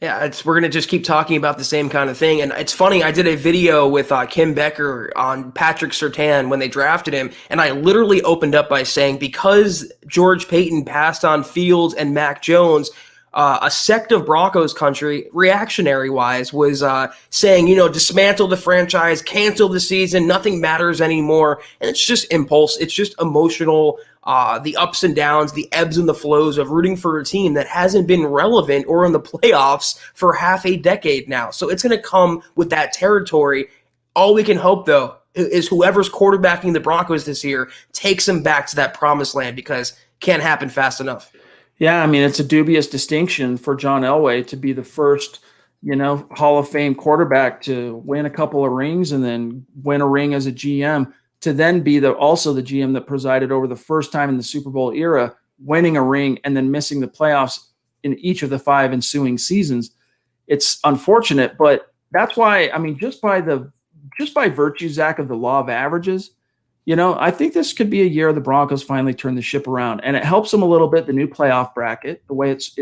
Yeah, we're going to just keep talking about the same kind of thing. And it's funny, I did a video with Kim Becker on Patrick Surtain when they drafted him, and I literally opened up by saying, because George Paton passed on Fields and Mac Jones, a sect of Broncos country, reactionary-wise, was saying, dismantle the franchise, cancel the season, nothing matters anymore. And it's just impulse. It's just emotional, the ups and downs, the ebbs and the flows of rooting for a team that hasn't been relevant or in the playoffs for half a decade now. So it's going to come with that territory. All we can hope, though, is whoever's quarterbacking the Broncos this year takes them back to that promised land, because it can't happen fast enough. Yeah, I mean, it's a dubious distinction for John Elway to be the first, Hall of Fame quarterback to win a couple of rings and then win a ring as a GM, to then be also the GM that presided over the first time in the Super Bowl era, winning a ring and then missing the playoffs in each of the 5 ensuing seasons. It's unfortunate, but that's why, I mean, just by virtue, Zach, of the law of averages, I think this could be a year the Broncos finally turn the ship around, and it helps them a little bit. The new playoff bracket, the way it's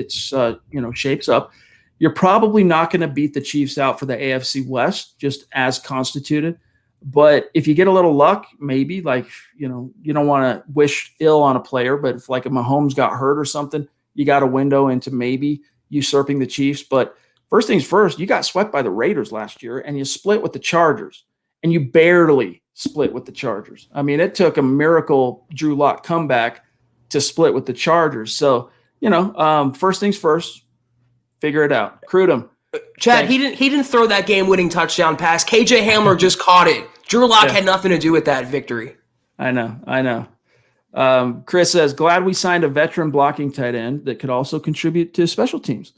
shapes up, you're probably not going to beat the Chiefs out for the AFC West just as constituted. But if you get a little luck, maybe like, you don't want to wish ill on a player, but if like a Mahomes got hurt or something, you got a window into maybe usurping the Chiefs. But first things first, you got swept by the Raiders last year and you split with the Chargers, and you barely split with the Chargers. I mean, it took a miracle Drew Lock comeback to split with the Chargers. So, first things first, figure it out. Crude him. Chad, he didn't throw that game-winning touchdown pass. KJ Hamler just caught it. Drew Lock had nothing to do with that victory. I know. Chris says, glad we signed a veteran blocking tight end that could also contribute to special teams.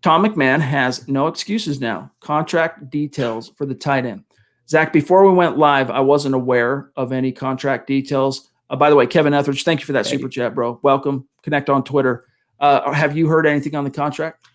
Tom McMahon has no excuses now. Contract details for the tight end. Zach, before we went live, I wasn't aware of any contract details. By the way, Kevin Etheridge, thank you for that super chat, bro. Welcome. Connect on Twitter. Have you heard anything on the contract?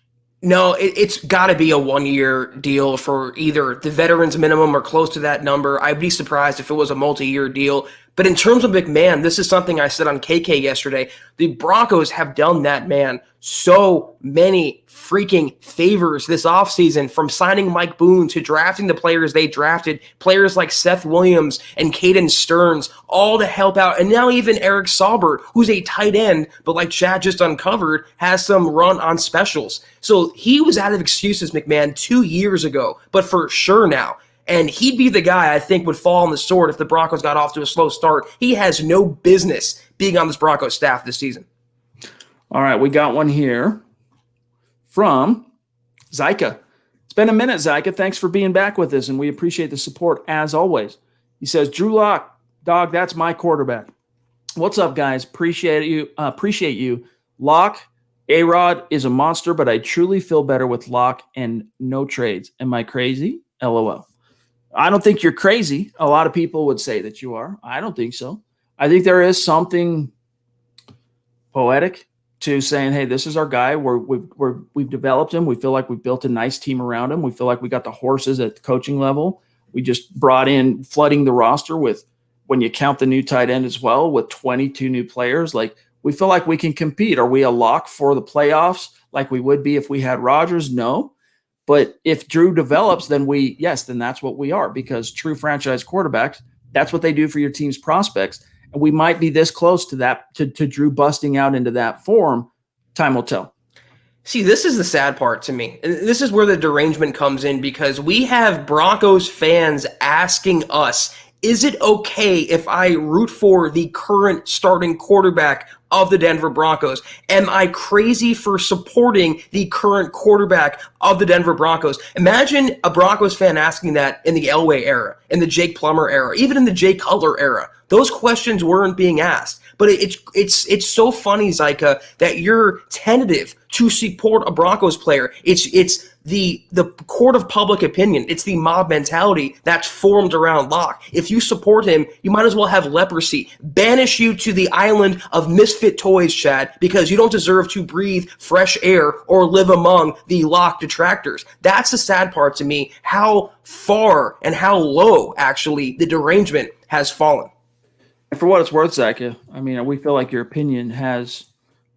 No, it's got to be a 1-year deal for either the veterans minimum or close to that number. I'd be surprised if it was a multi-year deal. But in terms of McMahon, this is something I said on KK yesterday. The Broncos have done that man so many freaking favors this offseason, from signing Mike Boone to drafting the players they drafted, players like Seth Williams and Caden Stearns, all to help out. And now even Eric Saubert, who's a tight end, but like Chad just uncovered, has some run on specials. So he was out of excuses, McMahon, 2 years ago, but for sure now. And he'd be the guy I think would fall on the sword if the Broncos got off to a slow start. He has no business being on this Broncos staff this season. All right, we got one here from Zyka. It's been a minute, Zyka. Thanks for being back with us, and we appreciate the support as always. He says, Drew Lock, dog, that's my quarterback. What's up, guys? Appreciate you. Lock, A-Rod is a monster, but I truly feel better with Lock and no trades. Am I crazy? LOL. I don't think you're crazy. A lot of people would say that you are. I don't think so. I think there is something poetic to saying, hey, this is our guy. We've developed him. We feel like we've built a nice team around him. We feel like we got the horses at the coaching level. We just brought in, flooding the roster with, when you count the new tight end as well, with 22 new players. Like, we feel like we can compete. Are we a lock for the playoffs like we would be if we had Rodgers? No. But if Drew develops, then then that's what we are, because true franchise quarterbacks, that's what they do for your team's prospects. And we might be this close to that, to Drew busting out into that form. Time will tell. See, this is the sad part to me. This is where the derangement comes in, because we have Broncos fans asking us, is it okay if I root for the current starting quarterback of the Denver Broncos? Am I crazy for supporting the current quarterback of the Denver Broncos? Imagine a Broncos fan asking that in the Elway era, in the Jake Plummer era, even in the Jay Cutler era. Those questions weren't being asked. But it's so funny, Zyka, that you're tentative to support a Broncos player. It's the court of public opinion. It's the mob mentality that's formed around Locke. If you support him, you might as well have leprosy. Banish you to the island of misfit toys, Chad, because you don't deserve to breathe fresh air or live among the Locke detractors. That's the sad part to me, how far and how low, actually, the derangement has fallen. And for what it's worth, Zyka, I mean, we feel like your opinion has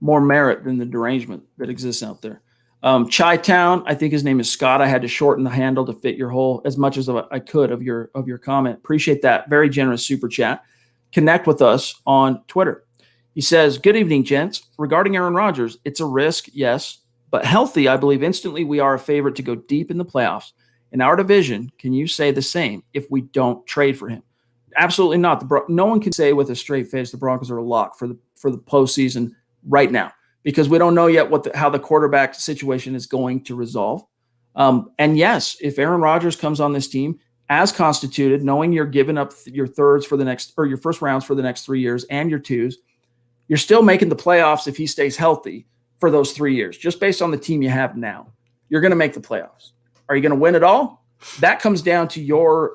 more merit than the derangement that exists out there. Chi Town, I think his name is Scott. I had to shorten the handle to fit your whole as much as I could of your comment. Appreciate that. Very generous super chat. Connect with us on Twitter. He says, good evening, gents. Regarding Aaron Rodgers, it's a risk, yes, but healthy, I believe instantly we are a favorite to go deep in the playoffs. In our division, can you say the same if we don't trade for him? Absolutely not. No one can say with a straight face the Broncos are a lock for the postseason right now, because we don't know yet how the quarterback situation is going to resolve. And yes, if Aaron Rodgers comes on this team as constituted, knowing you're giving up your thirds for the next, or your first rounds for the next 3 years and your twos, you're still making the playoffs if he stays healthy for those 3 years. Just based on the team you have now, you're going to make the playoffs. Are you going to win it all? That comes down to your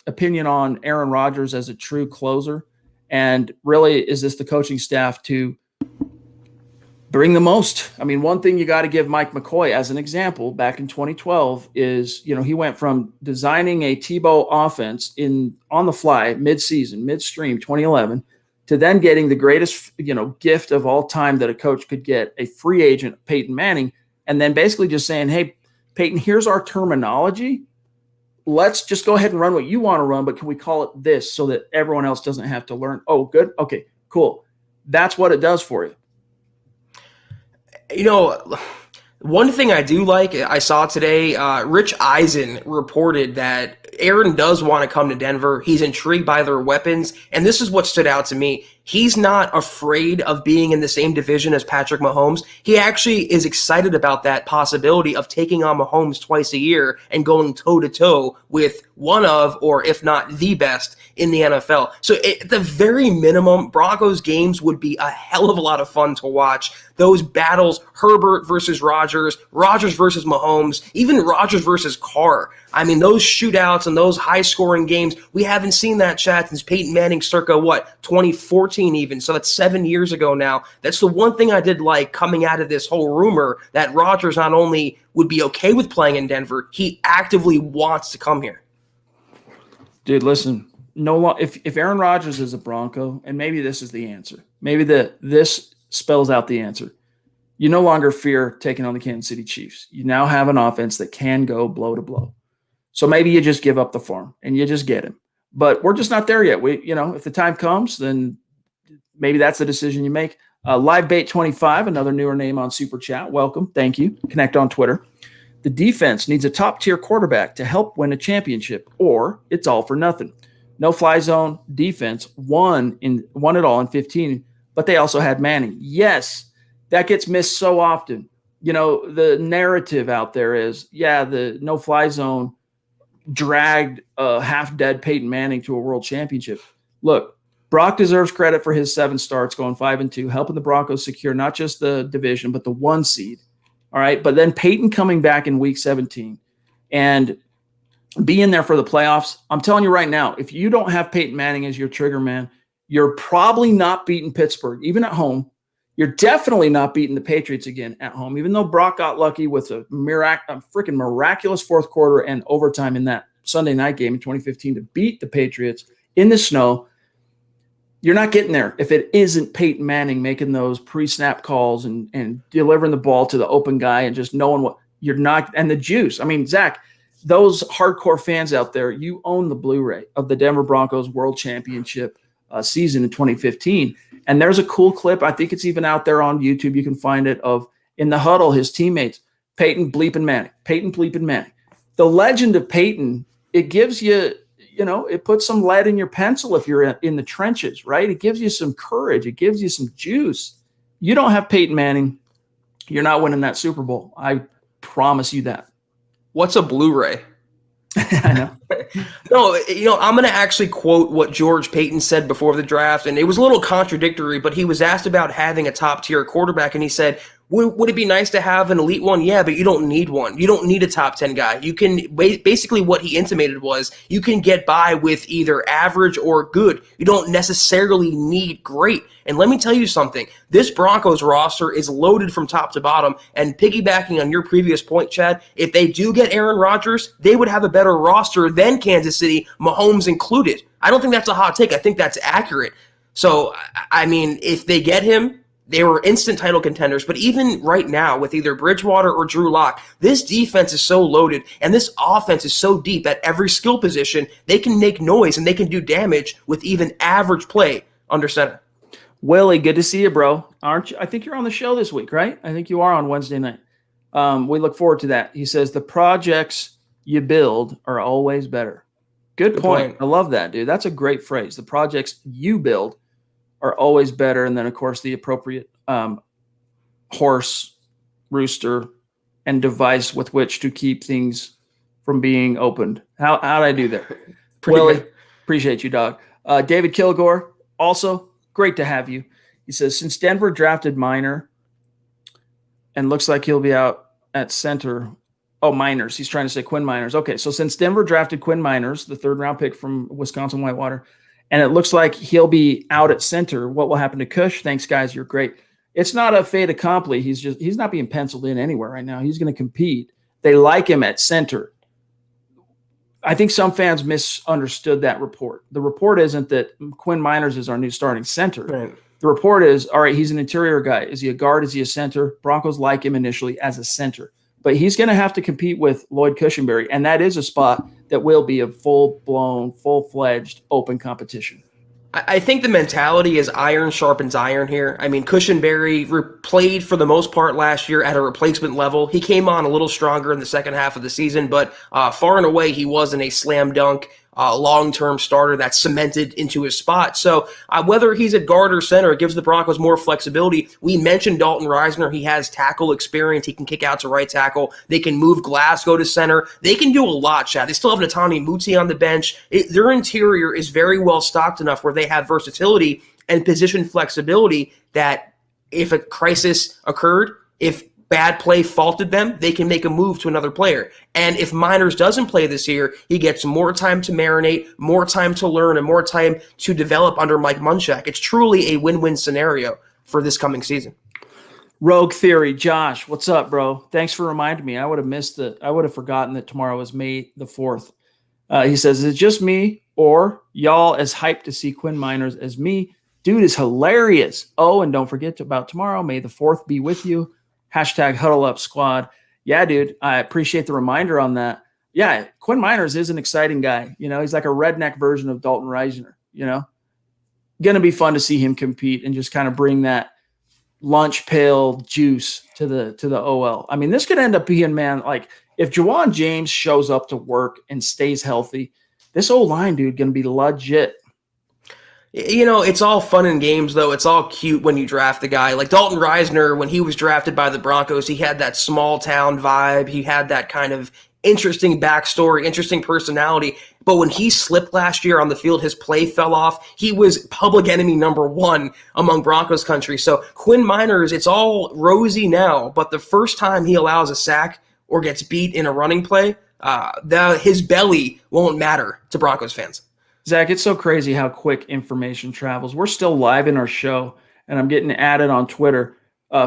opinion on Aaron Rodgers as a true closer. And really, is this the coaching staff to bring the most? I mean, one thing you got to give Mike McCoy as an example back in 2012 is, he went from designing a Tebow offense on the fly, midstream 2011, to then getting the greatest, gift of all time that a coach could get, a free agent, Peyton Manning, and then basically just saying, hey, Peyton, here's our terminology. let's just go ahead and run what you want to run, but can we call it this so that everyone else doesn't have to learn? Oh, good. Okay, cool. That's what it does for you. You know, one thing I do like, I saw today, Rich Eisen reported that Aaron does want to come to Denver. He's intrigued by their weapons, and this is what stood out to me. He's not afraid of being in the same division as Patrick Mahomes. He actually is excited about that possibility of taking on Mahomes twice a year and going toe-to-toe with one of, or if not the best in the NFL. So at the very minimum, Broncos games would be a hell of a lot of fun to watch. Those battles, Herbert versus Rodgers, Rodgers versus Mahomes, even Rodgers versus Carr. I mean, those shootouts and those high-scoring games, we haven't seen that, Chad, since Peyton Manning circa, 2014 even. So that's 7 years ago now. That's the one thing I did like coming out of this whole rumor, that Rodgers not only would be okay with playing in Denver, he actively wants to come here. Dude, listen, if Aaron Rodgers is a Bronco, and maybe this is the answer, maybe this spells out the answer. You no longer fear taking on the Kansas City Chiefs. You now have an offense that can go blow to blow. So maybe you just give up the farm and you just get him. But we're just not there yet. If the time comes, then maybe that's the decision you make. LiveBait25, another newer name on Super Chat. Welcome. Thank you. Connect on Twitter. The defense needs a top-tier quarterback to help win a championship, or it's all for nothing. No-fly zone defense won it all in 15, but they also had Manning. Yes, that gets missed so often. The narrative out there is, the no-fly zone dragged a half-dead Peyton Manning to a world championship. Look, Brock deserves credit for his 7 starts, going 5-2, helping the Broncos secure not just the division, but the 1 seed. All right, but then Peyton coming back in week 17 and being there for the playoffs. I'm telling you right now, if you don't have Peyton Manning as your trigger man, you're probably not beating Pittsburgh, even at home. You're definitely not beating the Patriots again at home, even though Brock got lucky with a freaking miraculous fourth quarter and overtime in that Sunday night game in 2015 to beat the Patriots in the snow. You're not getting there if it isn't Peyton Manning making those pre-snap calls and delivering the ball to the open guy and just knowing what you're not. And the juice. I mean, Zach, those hardcore fans out there, you own the Blu-ray of the Denver Broncos World Championship season in 2015. And there's a cool clip. I think it's even out there on YouTube. You can find it of in the huddle, his teammates, Peyton bleeping Manning. The legend of Peyton, it gives you, it puts some lead in your pencil if you're in the trenches, right? It gives you some courage. It gives you some juice. You don't have Peyton Manning, you're not winning that Super Bowl. I promise you that. What's a Blu-ray? I know. No, I'm going to actually quote what George Payton said before the draft, and it was a little contradictory, but he was asked about having a top-tier quarterback, and he said, would it be nice to have an elite one? Yeah, but you don't need one. You don't need a top 10 guy. You can basically what he intimated was you can get by with either average or good. You don't necessarily need great. And let me tell you something. This Broncos roster is loaded from top to bottom. And piggybacking on your previous point, Chad, if they do get Aaron Rodgers, they would have a better roster than Kansas City, Mahomes included. I don't think that's a hot take. I think that's accurate. So, I mean, if they get him, they were instant title contenders, but even right now with either Bridgewater or Drew Lock, this defense is so loaded and this offense is so deep at every skill position, they can make noise and they can do damage with even average play under center. Willie, good to see you, bro. Aren't you? I think you're on the show this week, right? I think you are on Wednesday night. We look forward to that. He says the projects you build are always better. Good point. I love that, dude. That's a great phrase. The projects you build are always better. And then, of course, the appropriate horse, rooster, and device with which to keep things from being opened. How'd I do there? Willie, appreciate you, dog. David Kilgore, also great to have you. He says, since Denver drafted Minor and looks like he'll be out at center. Oh, Miners. He's trying to say Quinn Miners. Okay, so since Denver drafted Quinn Miners, the 3rd-round pick from Wisconsin Whitewater, and it looks like he'll be out at center, what will happen to Cush? Thanks, guys. You're great. It's not a fait accompli. He's not being penciled in anywhere right now. He's going to compete. They like him at center. I think some fans misunderstood that report. The report isn't that Quinn Miners is our new starting center. Right. The report is, all right, he's an interior guy. Is he a guard? Is he a center? Broncos like him initially as a center. but he's going to have to compete with Lloyd Cushenberry, and that is a spot that will be a full-blown, full-fledged open competition. I think the mentality is iron sharpens iron here. I mean, Cushenberry played for the most part last year at a replacement level. He came on a little stronger in the second half of the season, but far and away, he wasn't a slam dunk long-term starter that cemented into his spot. So whether he's at guard or center, it gives the Broncos more flexibility. We mentioned Dalton Reisner. He has tackle experience. He can kick out to right tackle. They can move Glasgow to center. They can do a lot, Chad. They still have Natani Muti on the bench. Their interior is very well stocked enough where they have versatility and position flexibility that if a crisis occurred, if bad play faulted them, they can make a move to another player. And if Miners doesn't play this year, he gets more time to marinate, more time to learn, and more time to develop under Mike Munchak. It's truly a win-win scenario for this coming season. Rogue Theory, Josh, what's up, bro? Thanks for reminding me. I would have forgotten that tomorrow was May the 4th. He says, is it just me or y'all as hyped to see Quinn Miners as me? Dude is hilarious. Oh, and don't forget about tomorrow. May the 4th be with you. Hashtag Huddle Up Squad. Yeah, dude, I appreciate the reminder on that. Yeah, Quinn Miners is an exciting guy. You know, he's like a redneck version of Dalton Reisner, you know. Going to be fun to see him compete and just kind of bring that lunch pail juice to the OL. I mean, this could end up being, man, like if Juwan James shows up to work and stays healthy, this O-line, dude, going to be legit. You know, it's all fun and games, though. It's all cute when you draft a guy. Like Dalton Reisner, when he was drafted by the Broncos, he had that small-town vibe. He had that kind of interesting backstory, interesting personality. But when he slipped last year on the field, his play fell off. He was public enemy number one among Broncos country. So Quinn Miners, it's all rosy now. But the first time he allows a sack or gets beat in a running play, his belly won't matter to Broncos fans. Zach, it's so crazy how quick information travels. We're still live in our show, and I'm getting added on Twitter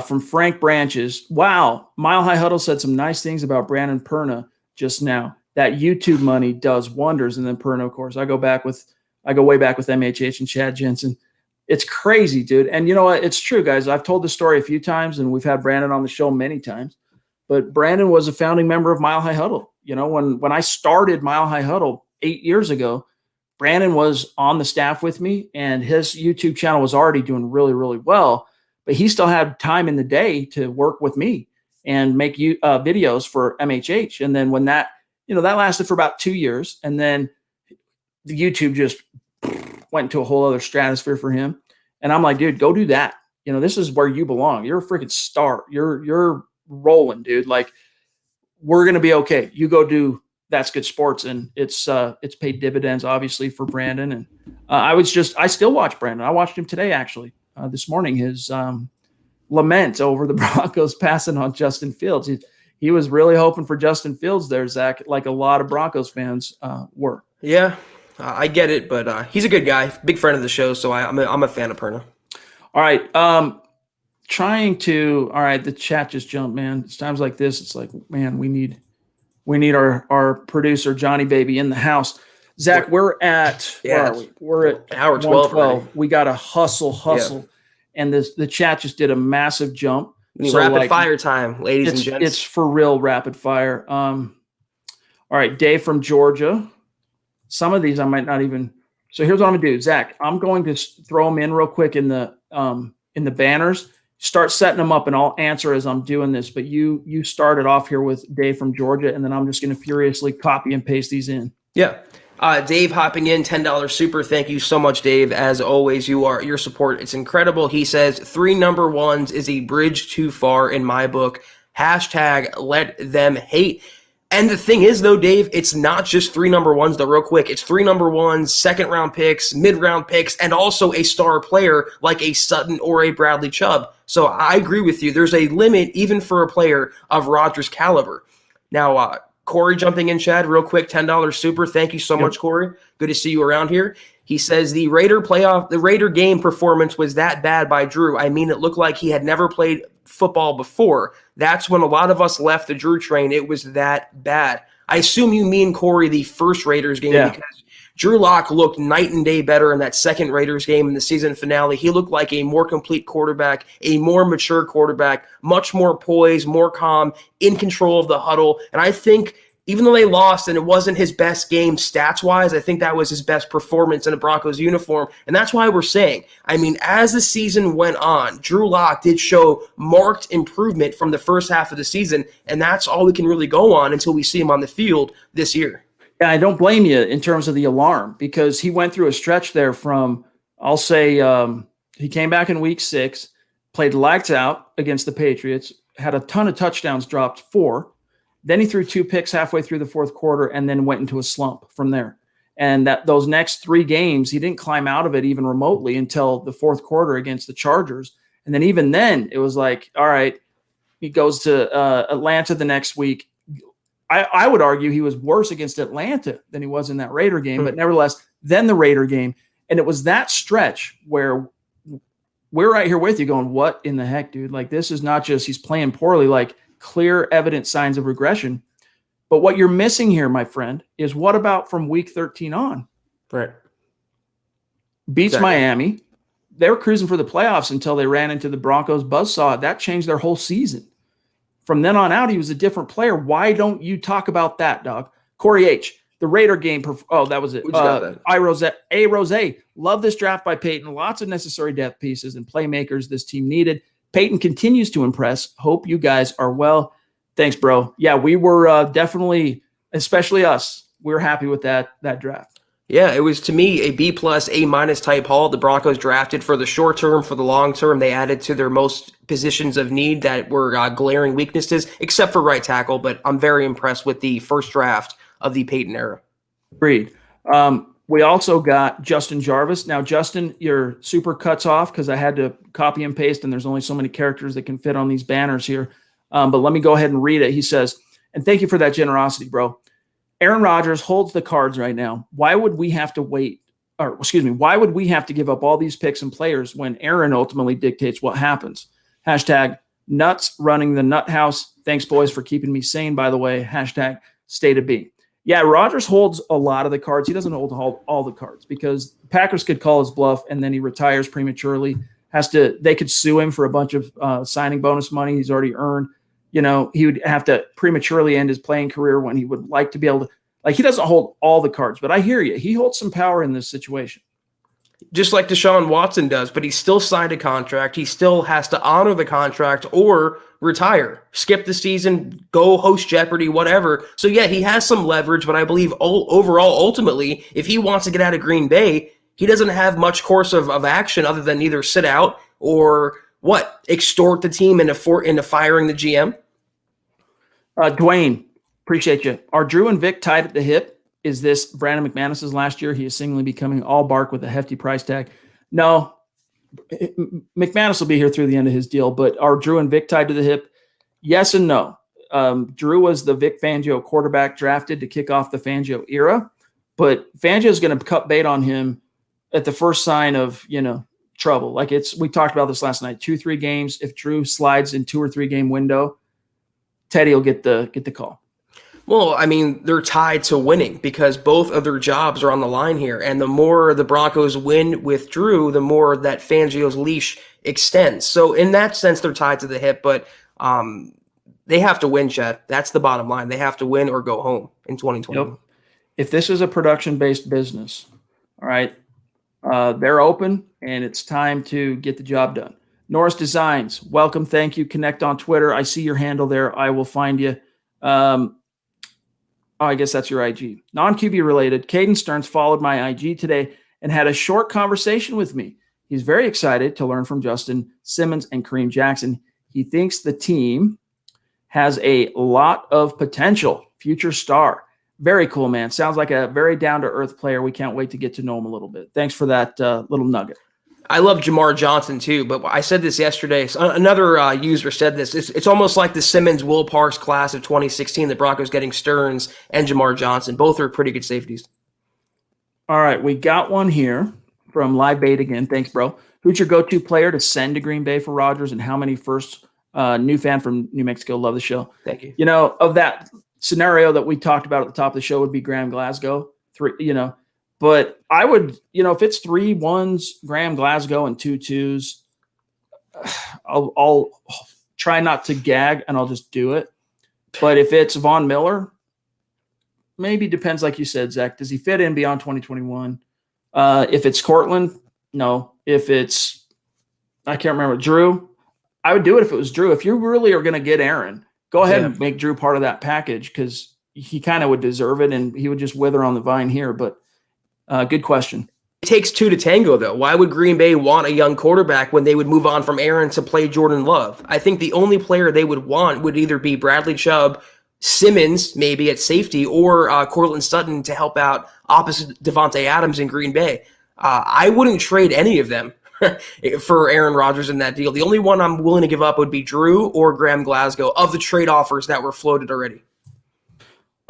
from Frank Branches. Wow, Mile High Huddle said some nice things about Brandon Perna just now. That YouTube money does wonders. And then Perna, of course, I go way back with MHH and Chad Jensen. It's crazy, dude. And you know what? It's true, guys. I've told the story a few times, and we've had Brandon on the show many times. But Brandon was a founding member of Mile High Huddle. You know, when I started Mile High Huddle 8 years ago, Brandon was on the staff with me, and his YouTube channel was already doing really, really well. But he still had time in the day to work with me and make videos for MHH. And then when that lasted for about 2 years, and then the YouTube just went into a whole other stratosphere for him. And I'm like, dude, go do that. You know, this is where you belong. You're a freaking star. You're rolling, dude. Like, we're gonna be okay. You go do That's Good Sports, and it's paid dividends, obviously, for Brandon. And I still watch Brandon. I watched him today, actually, this morning. His lament over the Broncos passing on Justin Fields. He was really hoping for Justin Fields there, Zach, like a lot of Broncos fans were. Yeah, I get it, but he's a good guy, big friend of the show, so I'm a fan of Perna. All right, the chat just jumped, man. It's times like this, it's like, man, we need our producer Johnny Baby in the house. Zach, we're at where are we? We're at hour 12. We got to hustle, yeah. And the chat just did a massive jump. So rapid fire time, ladies and gents. It's for real rapid fire. All right, Dave from Georgia. Some of these I might not even. So here's what I'm gonna do, Zach. I'm going to throw them in real quick in the banners. Start setting them up, and I'll answer as I'm doing this. But you started off here with Dave from Georgia, and then I'm just going to furiously copy and paste these in. Yeah. Dave hopping in, $10 super. Thank you so much, Dave. As always, your support, it's incredible. He says 3 number ones is a bridge too far in my book. Hashtag let them hate. And the thing is, though, Dave, it's not just 3 number ones, though, real quick. It's 3 number ones, second-round picks, mid-round picks, and also a star player like a Sutton or a Bradley Chubb. So I agree with you. There's a limit even for a player of Rodgers' caliber. Now, Corey jumping in, Chad, real quick, $10 super. Thank you so much, Corey. Good to see you around here. He says the Raider game performance was that bad by Drew. I mean, it looked like he had never played football before. That's when a lot of us left the Drew train. It was that bad. I assume you mean, Corey, the first Raiders game, because Drew Lock looked night and day better in that second Raiders game in the season finale. He looked like a more complete quarterback, a more mature quarterback, much more poised, more calm, in control of the huddle. And I think even though they lost and it wasn't his best game stats-wise, I think that was his best performance in a Broncos uniform. And that's why we're saying, I mean, as the season went on, Drew Lock did show marked improvement from the first half of the season, and that's all we can really go on until we see him on the field this year. Yeah, I don't blame you in terms of the alarm, because he went through a stretch there from, I'll say, he came back in week 6, played lights out against the Patriots, had a ton of touchdowns, dropped 4. Then he threw 2 picks halfway through the fourth quarter and then went into a slump from there. And that those next 3 games, he didn't climb out of it even remotely until the fourth quarter against the Chargers. And then even then, it was like, all right, he goes to Atlanta the next week. I would argue he was worse against Atlanta than he was in that Raider game, but nevertheless, then the Raider game. And it was that stretch where we're right here with you going, what in the heck, dude? Like, this is not just he's playing poorly, like clear, evident signs of regression. But what you're missing here, my friend, is what about from week 13 on? Right. Beats Miami. They were cruising for the playoffs until they ran into the Broncos buzzsaw. That changed their whole season. From then on out, he was a different player. Why don't you talk about that, dog? Corey H., the Raider game. Oh, that was it. A. Rose. Love this draft by Peyton. Lots of necessary depth pieces and playmakers this team needed. Peyton continues to impress. Hope you guys are well. Thanks, bro. Yeah, we were definitely, especially us, we were happy with that draft. Yeah, it was, to me, a B+, A- type haul. The Broncos drafted for the short term, for the long term. They added to their most positions of need that were glaring weaknesses, except for right tackle. But I'm very impressed with the first draft of the Peyton era. Agreed. We also got Justin Jarvis. Now, Justin, your super cuts off because I had to copy and paste, and there's only so many characters that can fit on these banners here. But let me go ahead and read it. He says, and thank you for that generosity, bro. Aaron Rodgers holds the cards right now. Why would we have to wait? Or excuse me, why would we have to give up all these picks and players when Aaron ultimately dictates what happens? Hashtag nuts running the nut house. Thanks, boys, for keeping me sane, by the way. Hashtag state of being. Yeah, Rodgers holds a lot of the cards. He doesn't hold all the cards because Packers could call his bluff and then he retires prematurely. They could sue him for a bunch of signing bonus money he's already earned. You know, he would have to prematurely end his playing career when he would like to be able to. Like, he doesn't hold all the cards, but I hear you. He holds some power in this situation. Just like Deshaun Watson does, but he still signed a contract. He still has to honor the contract or retire, skip the season, go host Jeopardy, whatever. So, yeah, he has some leverage, but I believe overall, ultimately, if he wants to get out of Green Bay, he doesn't have much course of action other than either sit out or, extort the team into firing the GM? Dwayne, appreciate you. Are Drew and Vic tied at the hip? Is this Brandon McManus's last year? He is seemingly becoming all bark with a hefty price tag. No, McManus will be here through the end of his deal, but are Drew and Vic tied to the hip? Yes and no. Drew was the Vic Fangio quarterback drafted to kick off the Fangio era, but Fangio is going to cut bait on him at the first sign of, trouble. Like we talked about this last night, 2-3 games. If Drew slides in 2 or 3 game window, Teddy will get the call. Well, I mean, they're tied to winning because both of their jobs are on the line here. And the more the Broncos win with Drew, the more that Fangio's leash extends. So in that sense, they're tied to the hip, but they have to win, Chad. That's the bottom line. They have to win or go home in 2020. Yep. If this is a production-based business, all right, they're open, and it's time to get the job done. Norris Designs, welcome, thank you. Connect on Twitter. I see your handle there. I will find you. I guess that's your IG. Non-QB related, Caden Stearns followed my IG today and had a short conversation with me. He's very excited to learn from Justin Simmons and Kareem Jackson. He thinks the team has a lot of potential. Future star. Very cool, man. Sounds like a very down-to-earth player. We can't wait to get to know him a little bit. Thanks for that little nugget. I love Jamar Johnson too, but I said this yesterday. Another user said this. It's almost like the Simmons Will Parks class of 2016. The Broncos getting Stearns and Jamar Johnson. Both are pretty good safeties. All right, we got one here from Live Bait again. Thanks, bro. Who's your go-to player to send to Green Bay for Rodgers, and how many first new fan from New Mexico? Love the show. Thank you. Of that scenario that we talked about at the top of the show would be Graham Glasgow. But I would, if it's 3 1s, Graham Glasgow, and 2 2s, I'll try not to gag and I'll just do it. But if it's Von Miller, maybe depends, like you said, Zach. Does he fit in beyond 2021? If it's Cortland, no. If it's, I can't remember, Drew, I would do it if it was Drew. If you really are going to get Aaron, go ahead and make Drew part of that package because he kind of would deserve it and he would just wither on the vine here. But good question. It takes 2 to tango, though. Why would Green Bay want a young quarterback when they would move on from Aaron to play Jordan Love? I think the only player they would want would either be Bradley Chubb, Simmons, maybe at safety, or Cortland Sutton to help out opposite Devontae Adams in Green Bay. I wouldn't trade any of them for Aaron Rodgers in that deal. The only one I'm willing to give up would be Drew or Graham Glasgow of the trade offers that were floated already.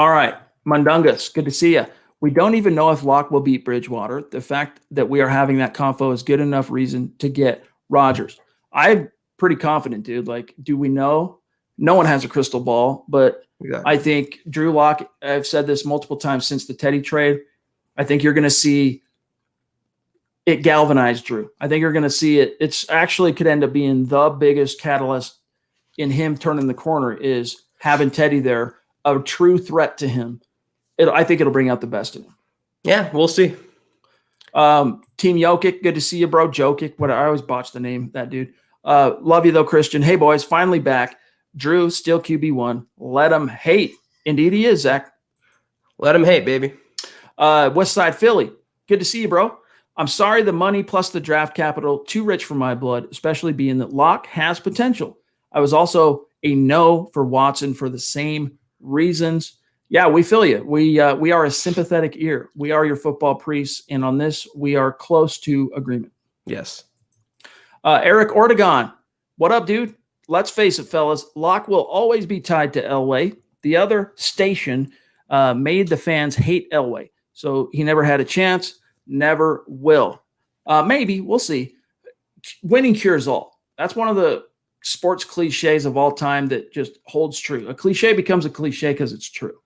All right. Mundungus, good to see you. We don't even know if Locke will beat Bridgewater. The fact that we are having that confo is good enough reason to get Rodgers. I'm pretty confident, dude. Like, do we know? No one has a crystal ball, but I think Drew Lock, I've said this multiple times since the Teddy trade, I think you're going to see it galvanize Drew. I think you're going to see it. It's actually could end up being the biggest catalyst in him turning the corner is having Teddy there, a true threat to him. I think it'll bring out the best in him. Yeah, we'll see. Team Jokic, good to see you, bro. Jokic, I always botch the name, that dude. Love you, though, Christian. Hey, boys, finally back. Drew, still QB1. Let him hate. Indeed he is, Zach. Let him hate, baby. West Side Philly, good to see you, bro. I'm sorry the money plus the draft capital, too rich for my blood, especially being that Locke has potential. I was also a no for Watson for the same reasons. Yeah, we feel you. We are a sympathetic ear. We are your football priests, and on this, we are close to agreement. Yes. Eric Ortegon, what up, dude? Let's face it, fellas. Locke will always be tied to Elway. The other station made the fans hate Elway, so he never had a chance, never will. Maybe, we'll see. Winning cures all. That's one of the sports cliches of all time that just holds true. A cliche becomes a cliche because it's true.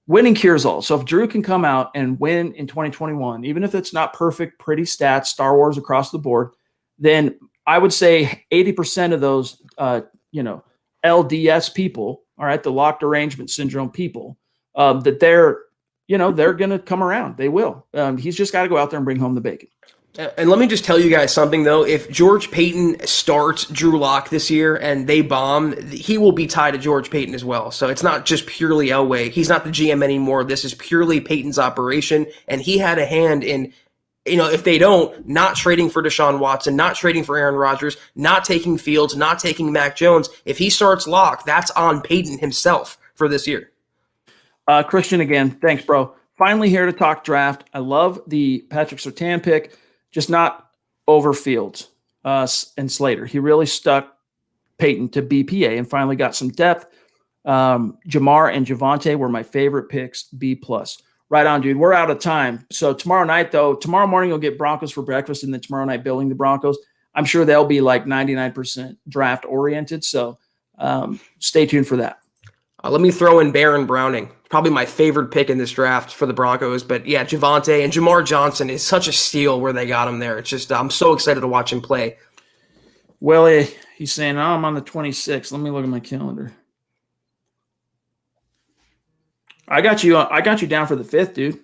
Winning cures all. So if Drew can come out and win in 2021, even if it's not perfect, pretty stats, Star Wars across the board, then I would say 80% of those, LDS people, all right, the locked arrangement syndrome people, that they're going to come around. They will. He's just got to go out there and bring home the bacon. And let me just tell you guys something, though. If George Payton starts Drew Lock this year and they bomb, he will be tied to George Payton as well. So it's not just purely Elway. He's not the GM anymore. This is purely Payton's operation. And he had a hand in, if they don't, not trading for Deshaun Watson, not trading for Aaron Rodgers, not taking Fields, not taking Mac Jones. If he starts Lock, that's on Payton himself for this year. Christian again. Thanks, bro. Finally here to talk draft. I love the Patrick Surtain pick. Just not over Fields and Slater. He really stuck Peyton to BPA and finally got some depth. Jamar and Javonte were my favorite picks, B+. Right on, dude. We're out of time. So tomorrow morning you'll get Broncos for breakfast, and then tomorrow night building the Broncos. I'm sure they'll be like 99% draft oriented. So stay tuned for that. Let me throw in Baron Browning. Probably my favorite pick in this draft for the Broncos. But yeah, Javonte and Jamar Johnson is such a steal where they got him there. It's just, I'm so excited to watch him play. Willie, he's saying, I'm on the 26th. Let me look at my calendar. I got you down for the 5th, dude.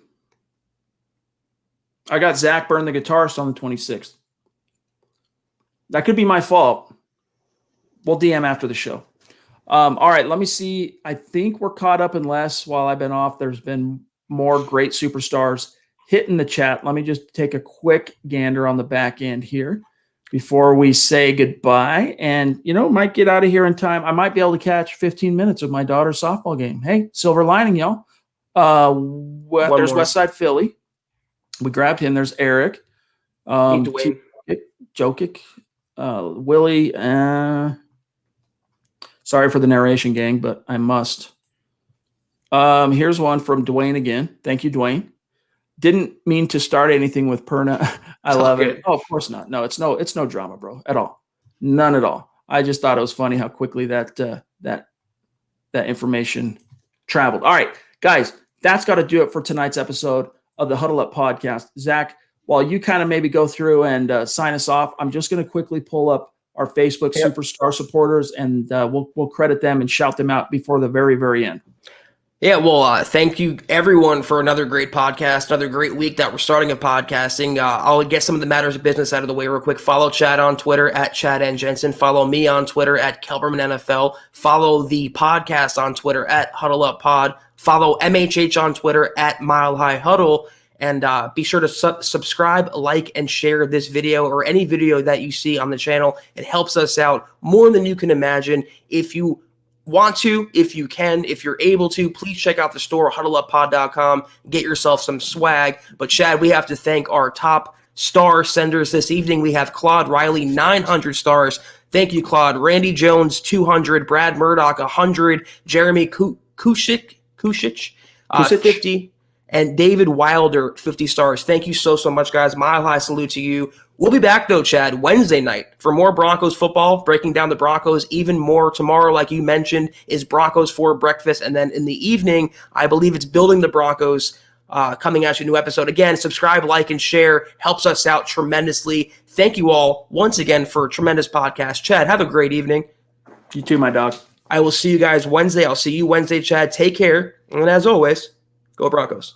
I got Zach Byrne, the guitarist, on the 26th. That could be my fault. We'll DM after the show. All right, let me see. I think we're caught up unless while I've been off, there's been more great superstars hitting the chat. Let me just take a quick gander on the back end here before we say goodbye. And, might get out of here in time. I might be able to catch 15 minutes of my daughter's softball game. Hey, silver lining, y'all. There's Westside Philly. We grabbed him. There's Eric. Jokic. Willie. Sorry for the narration, gang, but I must. Here's one from Dwayne again. Thank you, Dwayne. Didn't mean to start anything with Perna. I love it. Oh, of course not. No, it's no drama, bro, at all. None at all. I just thought it was funny how quickly that information traveled. All right, guys, that's got to do it for tonight's episode of the Huddle Up podcast. Zach, while you kind of maybe go through and sign us off, I'm just going to quickly pull up our Facebook Superstar supporters, and we'll credit them and shout them out before the very, very end. Yeah, well, thank you, everyone, for another great podcast, another great week that we're starting of podcasting. I'll get some of the matters of business out of the way real quick. Follow Chad on Twitter at Chad and Jensen. Follow me on Twitter at Kelberman NFL. Follow the podcast on Twitter at Huddle Up Pod. Follow MHH on Twitter at Mile High Huddle. And be sure to subscribe, like, and share this video or any video that you see on the channel. It helps us out more than you can imagine. If you want to, if you can, if you're able to, please check out the store, huddleuppod.com. Get yourself some swag. But Chad, we have to thank our top star senders this evening. We have Claude Riley, 900 stars. Thank you, Claude. Randy Jones, 200. Brad Murdoch, 100. Jeremy Kushich, 50. And David Wilder, 50 stars. Thank you so much, guys. Mile high salute to you. We'll be back, though, Chad, Wednesday night for more Broncos football, breaking down the Broncos even more. Tomorrow, like you mentioned, is Broncos for breakfast. And then in the evening, I believe it's Building the Broncos, coming at you, a new episode. Again, subscribe, like, and share. Helps us out tremendously. Thank you all once again for a tremendous podcast. Chad, have a great evening. You too, my dog. I will see you guys Wednesday. I'll see you Wednesday, Chad. Take care. And as always, go Broncos.